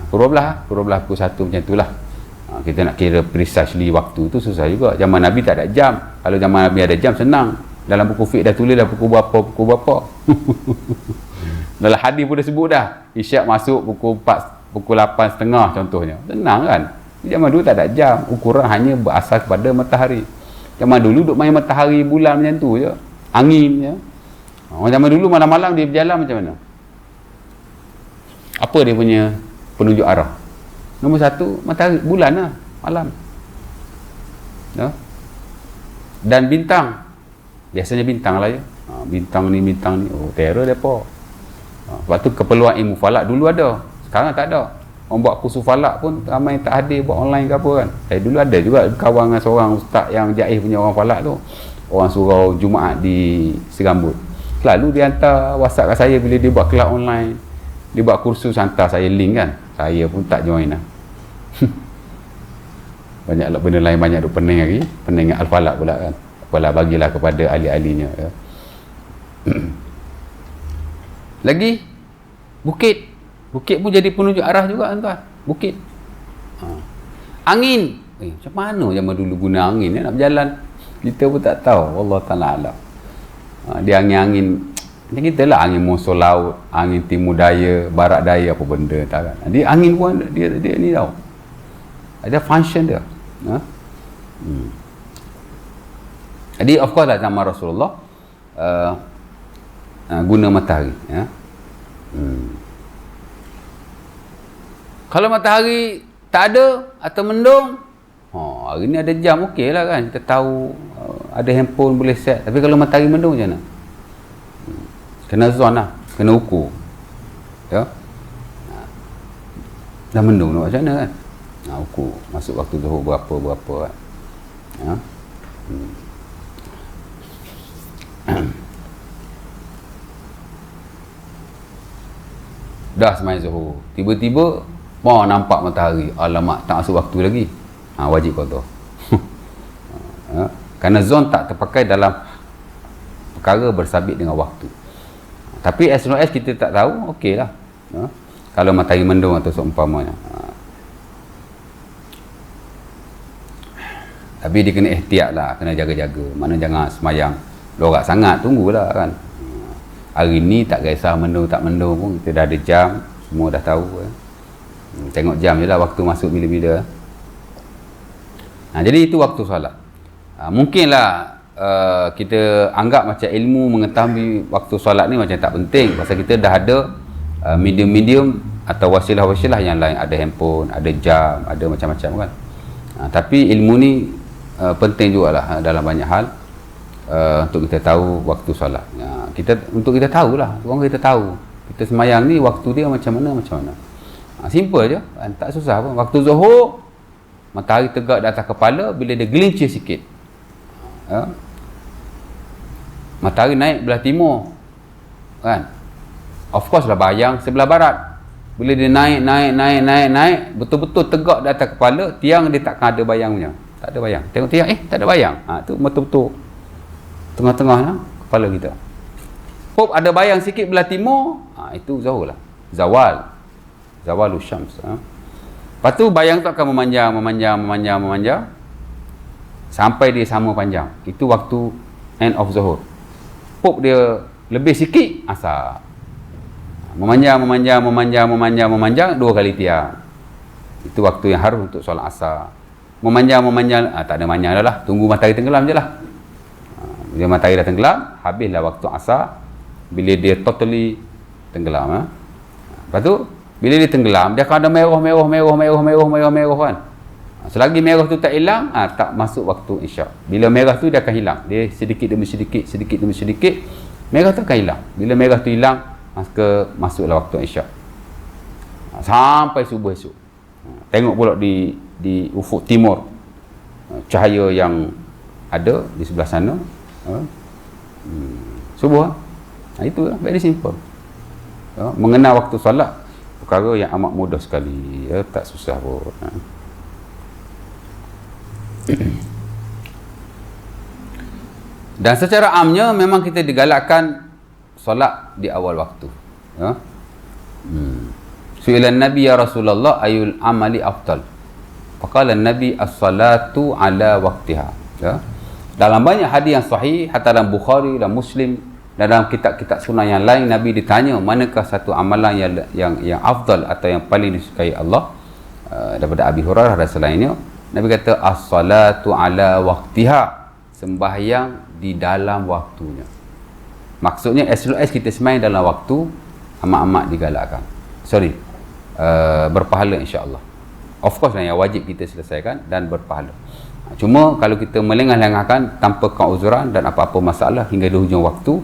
pukul 12 pukul 1 macam itulah. Kita nak kira precisely waktu tu susah juga. Zaman Nabi tak ada jam. Kalau zaman Nabi ada jam, senang. Dalam buku fiqh dah tulis dah pukul berapa. Dalam hadis pun dah sebut dah, isyak masuk pukul 4, pukul 8.30 contohnya. Senang kan? Zaman dulu tak ada jam, ukuran hanya berasal kepada matahari. Zaman dulu duk main matahari bulan macam tu je, angin je. Zaman dulu malam-malam dia berjalan macam mana? Apa dia punya penunjuk arah? Nombor 1, matahari, bulan lah, malam. Dan bintang, biasanya bintang lah ya. Bintang ni, oh terror mereka. Sebab tu keperluan ilmu falak dulu ada, sekarang tak ada. Orang buat kursus falak pun ramai tak hadir, buat online ke apa kan. Dulu ada juga kawan dengan seorang ustaz yang jahil punya orang falak tu. Orang surau Jumaat di Serambut. Selalu dia hantar WhatsApp kat saya bila dia buat kelas online. Dia buat kursus, hantar saya link kan. Saya pun tak join lah. Banyak benda lain, banyak duk pening lagi. Pening Al-Falak pula kan. Apalah, bagilah kepada ahli-ahlinya ya. Lagi bukit pun jadi penunjuk arah juga tuan. Bukit, angin, macam mana zaman dulu guna angin nak berjalan, kita pun tak tahu. Allah Ta'ala alam. Dia angin macam kita lah, angin musuh laut, angin timur daya, barat daya, apa benda tak kan. Dia angin pun dia ni tau, ada function dia. Jadi of course lah zaman Rasulullah guna matahari ya. Kalau matahari tak ada atau mendung, hari ni ada jam okey lah kan, kita tahu, ada handphone boleh set. Tapi kalau matahari mendung macam mana? Kena zon lah, kena ukur ya. Dah mendung nak macam mana kan, ukur masuk waktu zuhur berapa kan ya. Dah sembahyang zuhur, tiba-tiba nampak matahari, alamak tak masuk waktu lagi, wajib qada. Kerana zon tak terpakai dalam perkara bersabit dengan waktu. Tapi as long as kita tak tahu, okey lah kalau matahari mendung atau seumpamanya. Tapi dia kena ihtiyat lah, kena jaga-jaga, mana jangan semayang lorak sangat, tunggulah kan. Hari ni tak kisah mendung tak mendung pun, kita dah ada jam, semua dah tahu tengok jam je lah, waktu masuk bila-bila. Jadi itu waktu solat. Mungkinlah kita anggap macam ilmu mengetahui waktu solat ni macam tak penting, pasal kita dah ada medium-medium atau wasilah-wasilah yang lain, ada handphone, ada jam, ada macam-macam kan. Tapi ilmu ni penting jugalah dalam banyak hal, untuk kita tahu waktu solat. Untuk kita tahulah, orang kita tahu kita semayang ni waktu dia macam mana. Simple je kan, tak susah pun. Waktu zuhur, matahari tegak di atas kepala, bila dia gelincir sikit matahari naik belah timur kan, of course lah bayang sebelah barat. Bila dia naik betul-betul tegak di atas kepala, tiang dia takkan ada bayangnya, tak ada bayang. Tengok tiang, tak ada bayang, tu betul-betul tengah-tengah kepala kita. Pop ada bayang sikit belah timur, itu zuhur lah, zawalus syams. Lepas tu bayang tu akan memanjang sampai dia sama panjang. Itu waktu end of zuhur. Pop dia lebih sikit, asar. Memanjang, dua kali tiang. Itu waktu yang harus untuk solat asar. Memanjang, tak ada manjang dah lah, tunggu matahari tenggelam je lah. Bila matahari dah tenggelam, habislah waktu asar, bila dia totally tenggelam. Lepas tu bila dia tenggelam, dia akan ada merah kan. Selagi merah tu tak hilang, tak masuk waktu isyak. Bila merah tu dia akan hilang, dia sedikit demi sedikit, merah tu akan hilang. Bila merah tu hilang, maka masuklah waktu isyak sampai subuh esok. Tengok pula di ufuk timur, cahaya yang ada di sebelah sana, subuh. Itu very simple. Mengenal waktu solat perkara yang amat mudah sekali, ya, tak susah pun. Dan secara amnya memang kita digalakkan solat di awal waktu, ya. Su'ilan Nabi ya Rasulullah ayul amali afdal. Faqala Nabi as-salatu ala waqtiha, ya. Dalam banyak hadis yang sahih, hatta dalam Bukhari dan Muslim dan dalam kitab-kitab sunnah yang lain, Nabi ditanya manakah satu amalan yang afdal atau yang paling disukai Allah, daripada Abi Hurairah dan selainnya. Nabi kata as-salatu ala waqtiha, sembahyang di dalam waktunya. Maksudnya as long as kita sembahyang dalam waktu, amat-amat digalakkan. Berpahala insya-Allah. Of course lah, yang wajib kita selesaikan dan berpahala. Cuma kalau kita melengah-lengahkan tanpa keuzuran dan apa-apa masalah hingga di hujung waktu,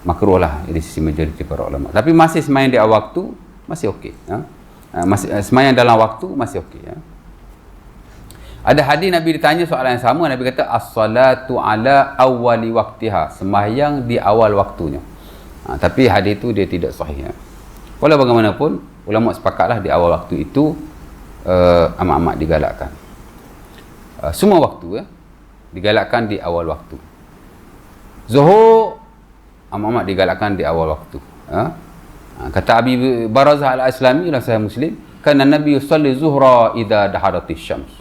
makruh lah dari sisi majoriti para ulama. Tapi masih sembahyang di awal waktu masih okey, ya. Masih sembahyang dalam waktu masih okey, ya. Ada hadis Nabi ditanya soalan yang sama, Nabi kata as-salatu ala awwali waqtiha, sembahyang di awal waktunya. Tapi hadis itu dia tidak sahih, ya. Walau bagaimanapun ulama sepakatlah di awal waktu itu amat-amat digalakkan. Semua waktu, ya, digalakkan di awal waktu. Zuhur amat-amat digalakkan di awal waktu, ya. Kata Abi Barazah al-Aslami dalam Sahih Muslim, kana Nabi yusalli zuhra idza daharatis syams,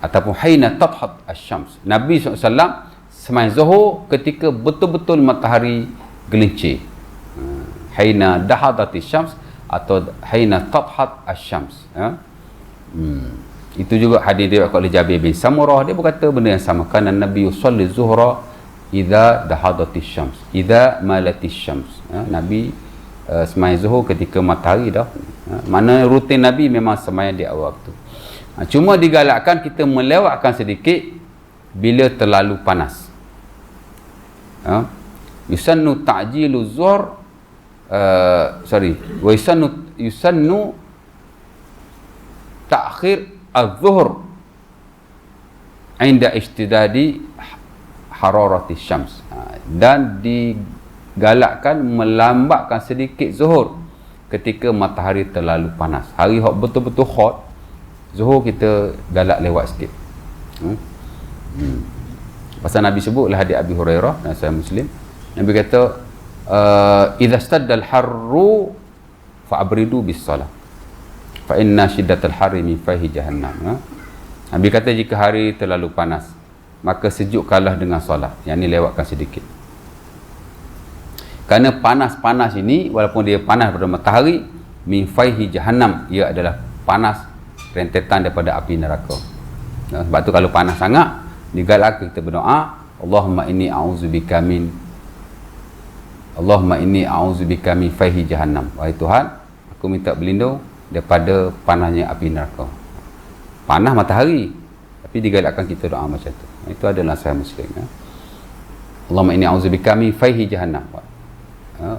ataupun haina tadhat asy-syams. Nabi SAW sembahyang zuhur ketika betul-betul matahari gelincir. Haina dahadatis syams atau haina tadhat asy-syams, ya. Itu juga hadis diriwayatkan oleh Jabir bin Samurah, dia berkata benda yang sama, kana Nabi yusalli zuhra idza dahadatis syams idza malatis syams, ya. Nabi sembahyang zuhur ketika matahari dah, ya. Mana rutin Nabi memang sembahyang di awal waktu. Cuma digalakkan kita melewatkan sedikit bila terlalu panas, ya. Yusannu ta'jilu zuhr wa yusannu ta'khir az-zuhr 'inda ishtidadi hararati syams, dan digalakkan melambatkan sedikit zuhur ketika matahari terlalu panas. Hari hot betul-betul hot, zuhur kita galak lewat sikit. Pasal Nabi sebutlah hadis Abi Hurairah dan Sahih Muslim, Nabi kata idza stadda al-harru fa'abridu bis-salah fa inna shiddatal harri min fahi jahannam, ya. Nabi kata jika hari terlalu panas, maka sejukkanlah dengan solat, yang ni lewatkan sedikit. Kerana panas-panas ini, walaupun dia panas pada matahari, min fahi jahannam, ia adalah panas rentetan daripada api neraka, ya. Sebab tu kalau panas sangat, digalakkan kita berdoa, Allahumma inni a'udzubika min fahi jahannam. Wahai Tuhan, aku minta berlindung daripada panasnya api neraka. Panas matahari, tapi digalakkan kita doa macam tu. Itu adalah Sahih Muslim, ya. Allahumma inni a'udzubika min fahi jahannam, ya.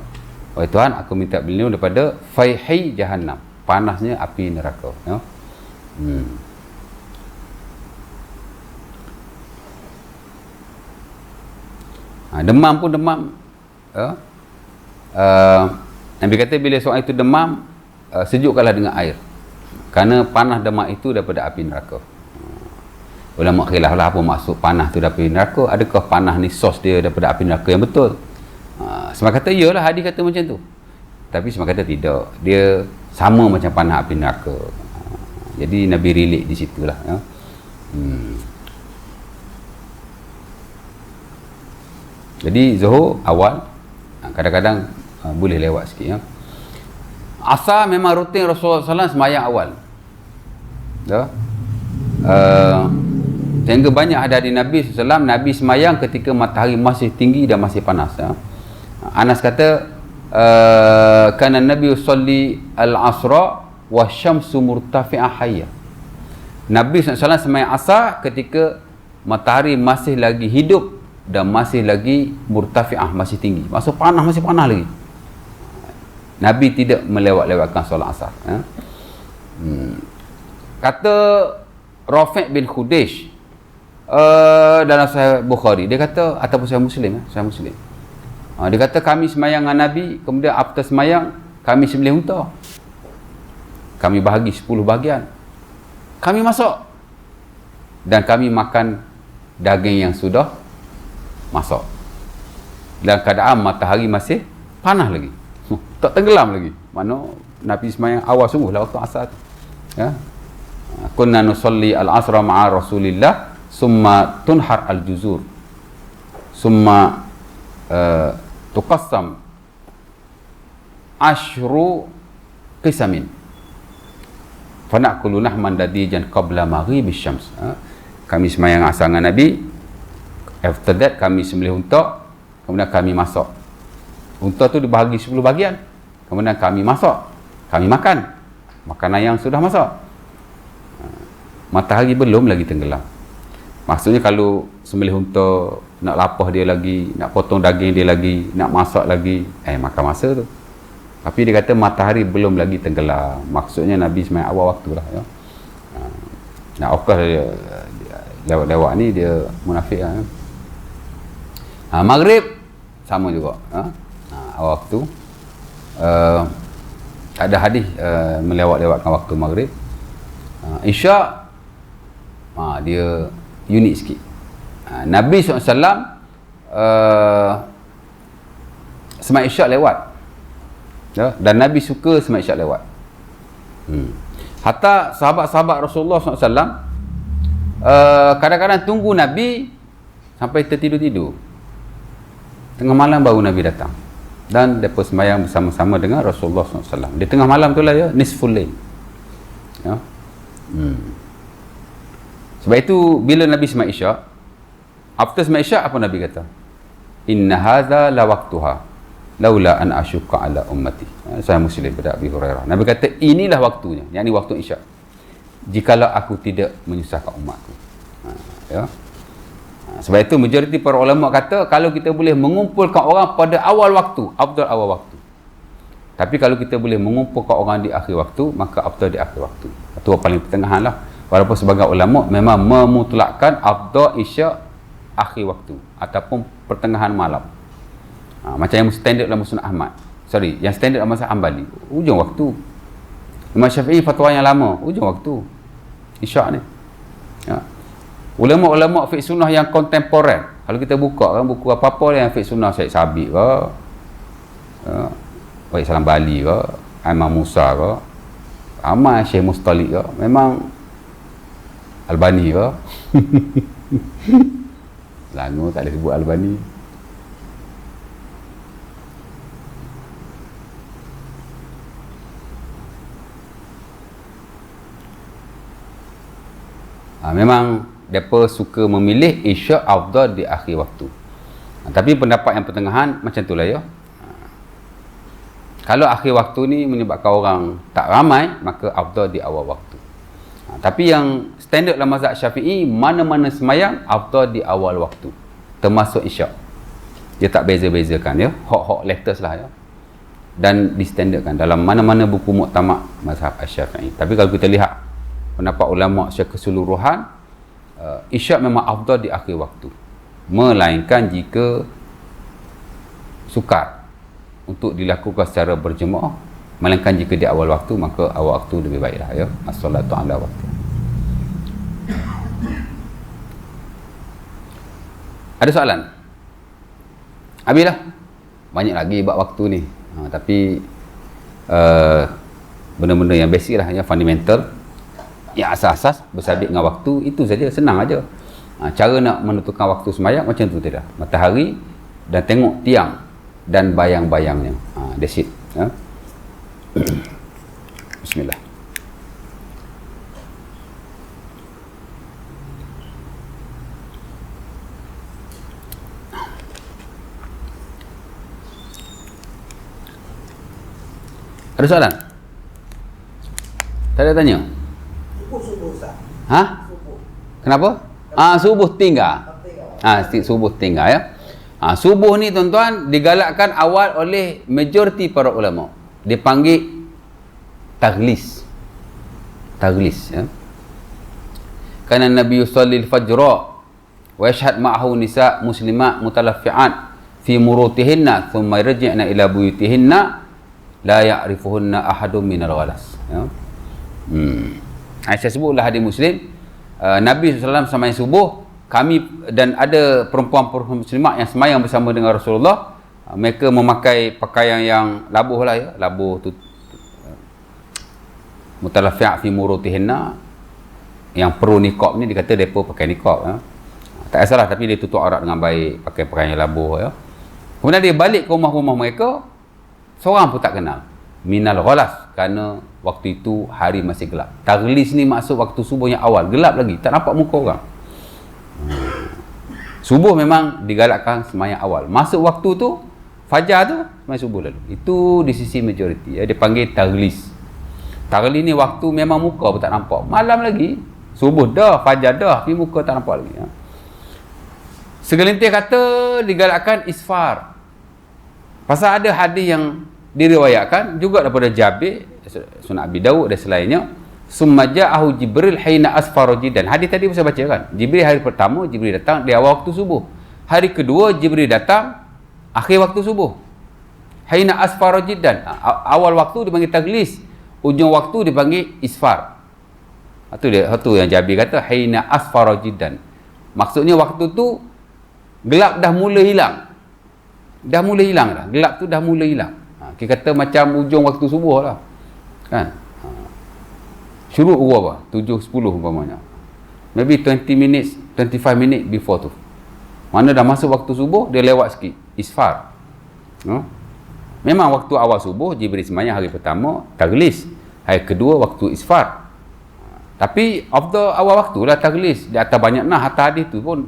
Wahai Tuhan, aku minta berlindung daripada fahi jahannam, panasnya api neraka, ya. Demam pun demam, ya. Nabi kata bila seorang itu demam, sejukkanlah dengan air, kerana panas demam itu daripada api neraka. Ulama khilaf lah apa maksud panas tu daripada api neraka. Adakah panas ni sos dia daripada api neraka yang betul? Semua kata iyalah, hadis kata macam tu. Tapi semua kata tidak, dia sama macam panas api neraka. Jadi Nabi relate di situlah, ya. Jadi zuhur awal, kadang-kadang boleh lewat sikit, ya. Asar memang rutin Rasulullah SAW sembahyang awal, ya. Sehingga banyak hadis Nabi SAW, Nabi sembahyang ketika matahari masih tinggi dan masih panas, ya. Anas kata kana Nabi yusalli al-asra wa syamsu murtafi'ah hayya. Nabi SAW sembahyang asar ketika matahari masih lagi hidup dan masih lagi murtafi'ah, masih tinggi, masih panas lagi. Nabi tidak melewat-lewatkan solat asar, ya. Kata Rafi' bin Khudaisy dalam Sahih Bukhari, dia kata, ataupun Sahih Muslim, ya, Sahih Muslim, dia kata kami sembahyang dengan Nabi, kemudian after sembahyang kami sembelih unta. Kami bahagi 10 bahagian. Kami masak. Dan kami makan daging yang sudah masak. Dalam keadaan matahari masih panas lagi. Tak tenggelam lagi. Mana Nabi sembahyang awal sungguh lah waktu asar tu. Ya. Kunna nusalli al-asra ma'a Rasulillah summa tunhar al-juzur. Summa tuqassam ashru qisamin. Fana'kulu nahman dadijan qabla maghribis syams. Kami sembahyang asar dengan Nabi. After that kami sembelih unta, kemudian kami masak. Unta tu dibahagi 10 bahagian. Kemudian kami masak. Kami makan makanan yang sudah masak. Matahari belum lagi tenggelam. Maksudnya kalau sembelih unta, nak lapah dia lagi, nak potong daging dia lagi, nak masak lagi, makan masa tu. Tapi dia kata matahari belum lagi tenggelam. Maksudnya Nabi sembahyang awal waktu lah. Ya. Nah, of course lewat-lewat ni dia munafik lah. Maghrib sama juga. Awal waktu. Ada hadis melewat-lewatkan waktu maghrib. Isyak dia unik sikit. Nabi SAW sembahyang isyak lewat. Ya, dan Nabi suka sembahyang isyak lewat. Hatta sahabat-sahabat Rasulullah SAW kadang-kadang tunggu Nabi sampai tertidur-tidur. Tengah malam baru Nabi datang. Dan mereka sembahyang bersama-sama dengan Rasulullah SAW. Di tengah malam tu lah ya, nisful lail. Ya. Sebab itu bila Nabi sembahyang isyak, after sembahyang isyak apa Nabi kata? Inna hadza la waqtuha laula an asyqa ala ummati. Sahih Muslim pada Abi Hurairah. Nabi kata inilah waktunya, yakni waktu isyak. Jikalau aku tidak menyusahkan umatku. Ya. Sebab itu majoriti para ulama kata kalau kita boleh mengumpulkan orang pada awal waktu, afdal awal waktu. Tapi kalau kita boleh mengumpulkan orang di akhir waktu, maka afdal di akhir waktu. Itu paling pertengahan lah. Walaupun sebagai ulama memang memutlakkan afdal isyak akhir waktu ataupun pertengahan malam. Macam yang standard dalam Musnad Ahmad. Yang standard dalam Mazhab Hanbali, ujung waktu. Imam Syafi'i fatwa yang lama, ujung waktu. Isyak ni. Ya. Ulama-ulama fiqh sunnah yang kontemporer, kalau kita buka kan buku apa-apa yang fiqh sunnah, Syekh Sabiq ke, Baik Salam Bali ke, Imam Musa ke, Ahmad Syekh Mustalik ke, memang Albani ke. Selangor tak boleh sebut Albani. Memang mereka suka memilih isyak afdal di akhir waktu. Tapi pendapat yang pertengahan macam itulah ya. Kalau akhir waktu ni menyebabkan orang tak ramai, maka afdal di awal waktu. Tapi yang standard dalam mazhab Syafi'i, mana-mana sembahyang afdal di awal waktu, termasuk isyak. Dia tak beza-bezakan ya. Hok-hok letters lah ya. Dan distandardkan dalam mana-mana buku muktamad mazhab Syafi'i. Tapi kalau kita lihat pendapat ulama secara keseluruhan, isyak memang afdal di akhir waktu, melainkan jika sukar untuk dilakukan secara berjemaah, melainkan jika di awal waktu, maka awal waktu lebih baiklah ya. As-salatu ala waktu. Ada soalan? Habislah. Banyak lagi bab waktu ni. Tapi benda-benda yang basic lah, yang fundamental, yang asas-asas bersabit dengan waktu, itu saja, senang aja. Cara nak menentukan waktu sembahyang macam tu tadi. Matahari dan tengok tiang dan bayang-bayangnya. That's it. Ya. Bismillah. Ada soalan? Tak ada tanya? Subuh Ustaz. Subuh. Kenapa? Subuh tinggal. Subuh tinggal ya. Subuh ni tuan-tuan digalakkan awal oleh majoriti para ulama. Dipanggil taghlis. Taghlis ya. Kana Nabi yusalli al-fajra wa yashhad ma'ahu nisa muslimat mutalaffi'at fi murutihinna thumma yarji'na ila buyutihinna la ya'rifuhunna ahadun minal ghalas. Ya. Saya sebutlah hadis Muslim, Nabi SAW sembahyang subuh, kami dan ada perempuan-perempuan muslimat yang sembahyang bersama dengan Rasulullah. Mereka memakai pakaian yang labuh lah ya, labuh tu mutalafi' fi murutihinna, yang perlu niqab ni dikata depa pakai niqab ya. Tak salah, tapi dia tutup aurat dengan baik, pakai pakaian yang labuh ya. Kemudian dia balik ke rumah-rumah mereka, seorang pun tak kenal. Minal ghalas, kerana waktu itu hari masih gelap. Taghlis ni maksud waktu subuh yang awal, gelap lagi, tak nampak muka orang. Subuh memang digalakkan sembahyang awal. Masuk waktu tu, fajar tu, sembahyang subuh lalu. Itu di sisi majoriti, dia panggil taghlis. Taghlis ni waktu memang muka pun tak nampak. Malam lagi, subuh dah, fajar dah, tapi muka tak nampak lagi ya. Segelintir kata digalakkan isfar. Pasal ada hadis yang diriwayatkan juga daripada Jabir, Sunan Abi Daud dan selainnya, summa ja'ahu Jibril hina asfara jiddan. Hadis tadi saya baca kan. Jibril hari pertama Jibril datang di awal waktu subuh. Hari kedua Jibril datang akhir waktu subuh. Hina asfara jiddan. Awal waktu dipanggil taghlis, ujung waktu dipanggil isfar. Itu yang Jabir kata hina asfara jiddan. Maksudnya waktu tu gelap dah mula hilang. Dah mula hilang dah. Gelap tu dah mula hilang. Kita kata macam ujung waktu subuh lah. Kan? Syuruk berapa? 7.10 umpamanya. Maybe 20 minutes, 25 minutes before tu. Mana dah masuk waktu subuh, dia lewat sikit. Isfar. Memang waktu awal subuh, Jibril sembahyang hari pertama, taghlis. Hari kedua, waktu isfar. Tapi, after awal waktu lah taghlis. Di atas banyak atas hadis tu pun,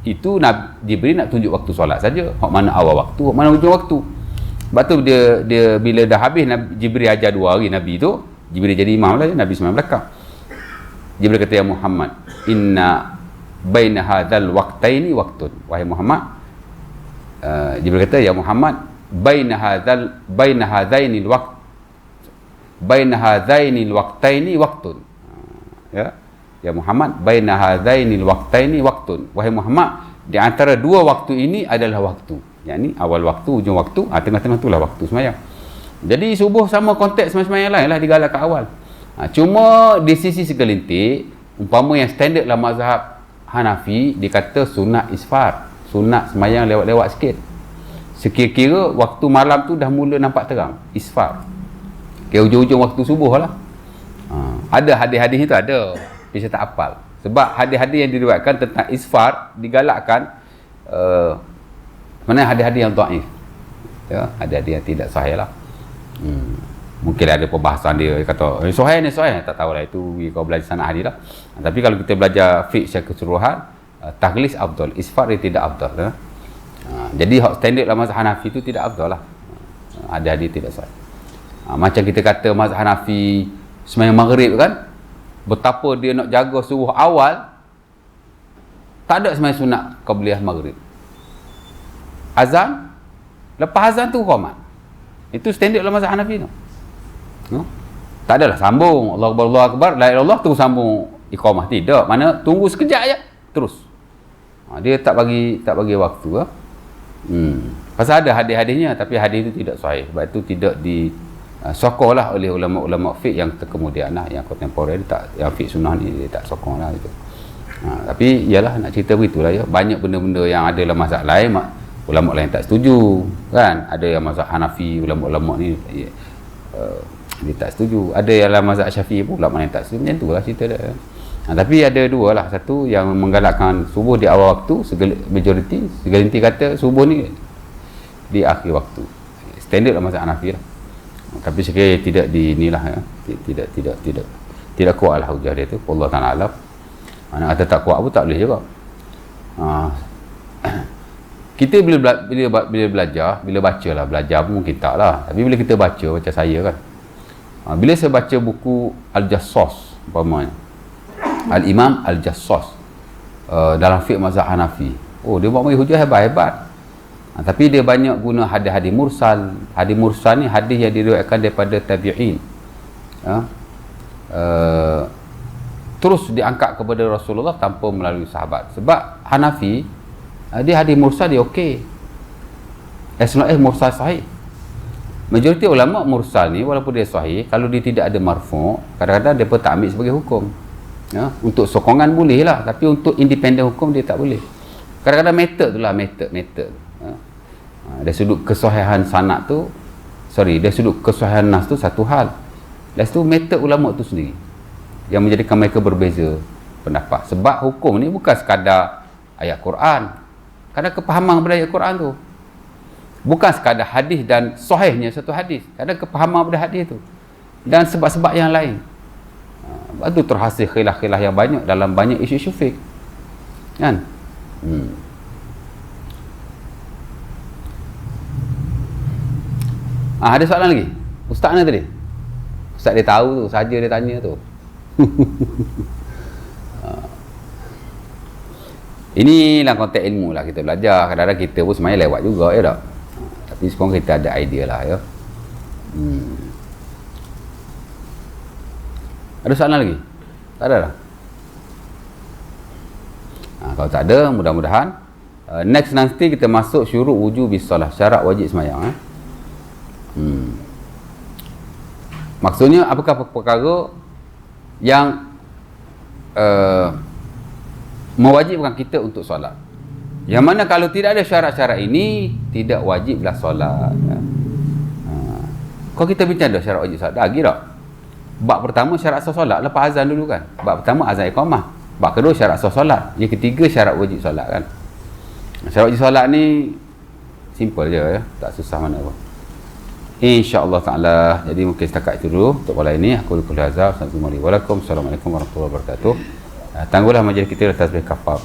itu Jibril nak tunjuk waktu solat saja. Hak mana awal waktu, hak mana ujung waktu. Sebab tu dia bila dah habis Jibril ajar 2 hari Nabi tu, Jibril jadi imam lah, Nabi sembahyang belakang. Jibril kata, ya Muhammad, inna baina hadzal waqtaini waqtun. Wahai Muhammad, Jibril kata, ya Muhammad, baina hadzainil waqtaini waqtun. Ya Muhammad, baina hadzainil waqtaini waqtun. Wahai Muhammad, di antara 2 waktu ini adalah waktu. Yakni awal waktu, ujung waktu, tengah-tengah itulah waktu sembahyang. Jadi subuh sama konteks sembahyang lain lah digalakkan awal. Cuma di sisi segelintir, umpama yang standard dalam mazhab Hanafi, dikata sunat isfar, sunat sembahyang lewat-lewat sikit. Sekira-kira waktu malam tu dah mula nampak terang, isfar. Ke ujung-ujung waktu subuh lah. Ada hadis-hadis itu ada. Saya tak hafal. Sebab hadis-hadis yang diriwayatkan tentang isfar digalakkan, mana hadis-hadis yang dhaif. Ya, hadis-hadis yang tidak sahih lah. Mungkin ada perbahasan dia kata sahih ni sahih, tak tahulah, itu kau belajar sanad hadis lah. Tapi kalau kita belajar fiqh secara keseluruhan, taghlis afdal, isfar dia tidak afdal ya. Jadi hak standard dalam mazhab Hanafi itu tidak afdal lah. Hadis-hadis tidak sahih. Macam kita kata mazhab Hanafi sembahyang maghrib kan, betapa dia nak jaga subuh awal, tak ada sembahyang sunat qabliyah maghrib. Azan, lepas azan tu qomat. Itu standard dalam mazhab Hanafi tu. Tak adalah sambung Allahu Akbar, la ilaha illallah terus sambung iqamah, tidak. Mana tunggu sekejap je terus. Dia tak bagi waktu Pasal ada hadis-hadisnya, tapi hadis itu tidak sahih. Sebab itu tidak sokohlah oleh ulama-ulama fiqh yang terkemudian lah, yang kontemporer, yang fiqh sunnah ni dia tak sokong lah itu. Tapi ialah nak cerita begitulah ya. Banyak benda-benda yang ada dalam mazhab lain, ulama lain tak setuju kan. Ada yang mazhab Hanafi, ulama-ulama ni dia tak setuju. Ada yang dalam mazhab Syafi'i pun ulama lain tak setuju. Macam tu lah cerita dia. Tapi ada 2 lah. Satu yang menggalakkan subuh di awal waktu, majoriti, segelintir kata subuh ni di akhir waktu. Standard dalam mazhab Hanafi lah. Tapi sekiranya tidak di inilah ya. Tidak kuat lah hujah dia tu. Allah Ta'ala alam. Mana kata tak kuat pun tak boleh juga. Kita bila belajar, bila baca lah, belajar pun mungkin tak lah. Tapi bila kita baca, macam saya kan, bila saya baca buku Al-Jassas umpamanya, Al-Imam Al-Jassas dalam fiqh mazhab Hanafi, dia buat hujah hebat-hebat. Tapi dia banyak guna hadis-hadis mursal. Hadis mursal ni hadis yang diriwayatkan daripada tabi'in, terus diangkat kepada Rasulullah tanpa melalui sahabat. Sebab Hanafi, dia hadis mursal dia okey, as long as mursal sahih. Majoriti ulama mursal ni walaupun dia sahih, kalau dia tidak ada marfu', kadang-kadang dia pun tak ambil sebagai hukum. Ya, untuk sokongan boleh lah, tapi untuk independen hukum dia tak boleh. Kadang-kadang method tu lah, method. Ya. Dari sudut kesahihan sanad tu, dari sudut kesahihan nas tu satu hal. Dari situ method ulama tu sendiri yang menjadikan mereka berbeza pendapat. Sebab hukum ni bukan sekadar ayat Quran. Kadang kepahaman pada ayat Quran tu bukan sekadar hadis dan sahihnya satu hadis. Kadang kepahaman pada hadis tu dan sebab-sebab yang lain. Sebab tu terhasil khilaf-khilaf yang banyak dalam banyak isu-isu fiqh. Kan? Ada soalan lagi? Ustaz mana tadi? Ustaz dia tahu tu, saja dia tanya tu. Inilah konteks ilmu lah kita belajar. Kadang-kadang kita pun sebenarnya lewat juga, ya tak? Tapi sekarang kita ada idea lah, ya. Ada soalan lagi? Tak ada lah? Kalau tak ada, mudah-mudahan next nanti kita masuk syurut wujubis solah, syarat wajib sembahyang. Maksudnya apakah perkara yang mewajibkan kita untuk solat, yang mana kalau tidak ada syarat-syarat ini tidak wajiblah solat, ya. Kalau kita bincang dah syarat wajib solat lagi tak? Bab pertama syarat sah solat, lepas azan dulu kan. Bab pertama azan iqamah, bab kedua syarat sah solat, yang ketiga syarat wajib solat kan. Syarat wajib solat ni simple je, ya, tak susah mana pun, InsyaAllah ta'ala. Jadi mungkin setakat itu dulu untuk malam ini. Aku Assalamualaikum warahmatullahi wabarakatuh. Tangguhlah majlis kita atas tasbih kafar.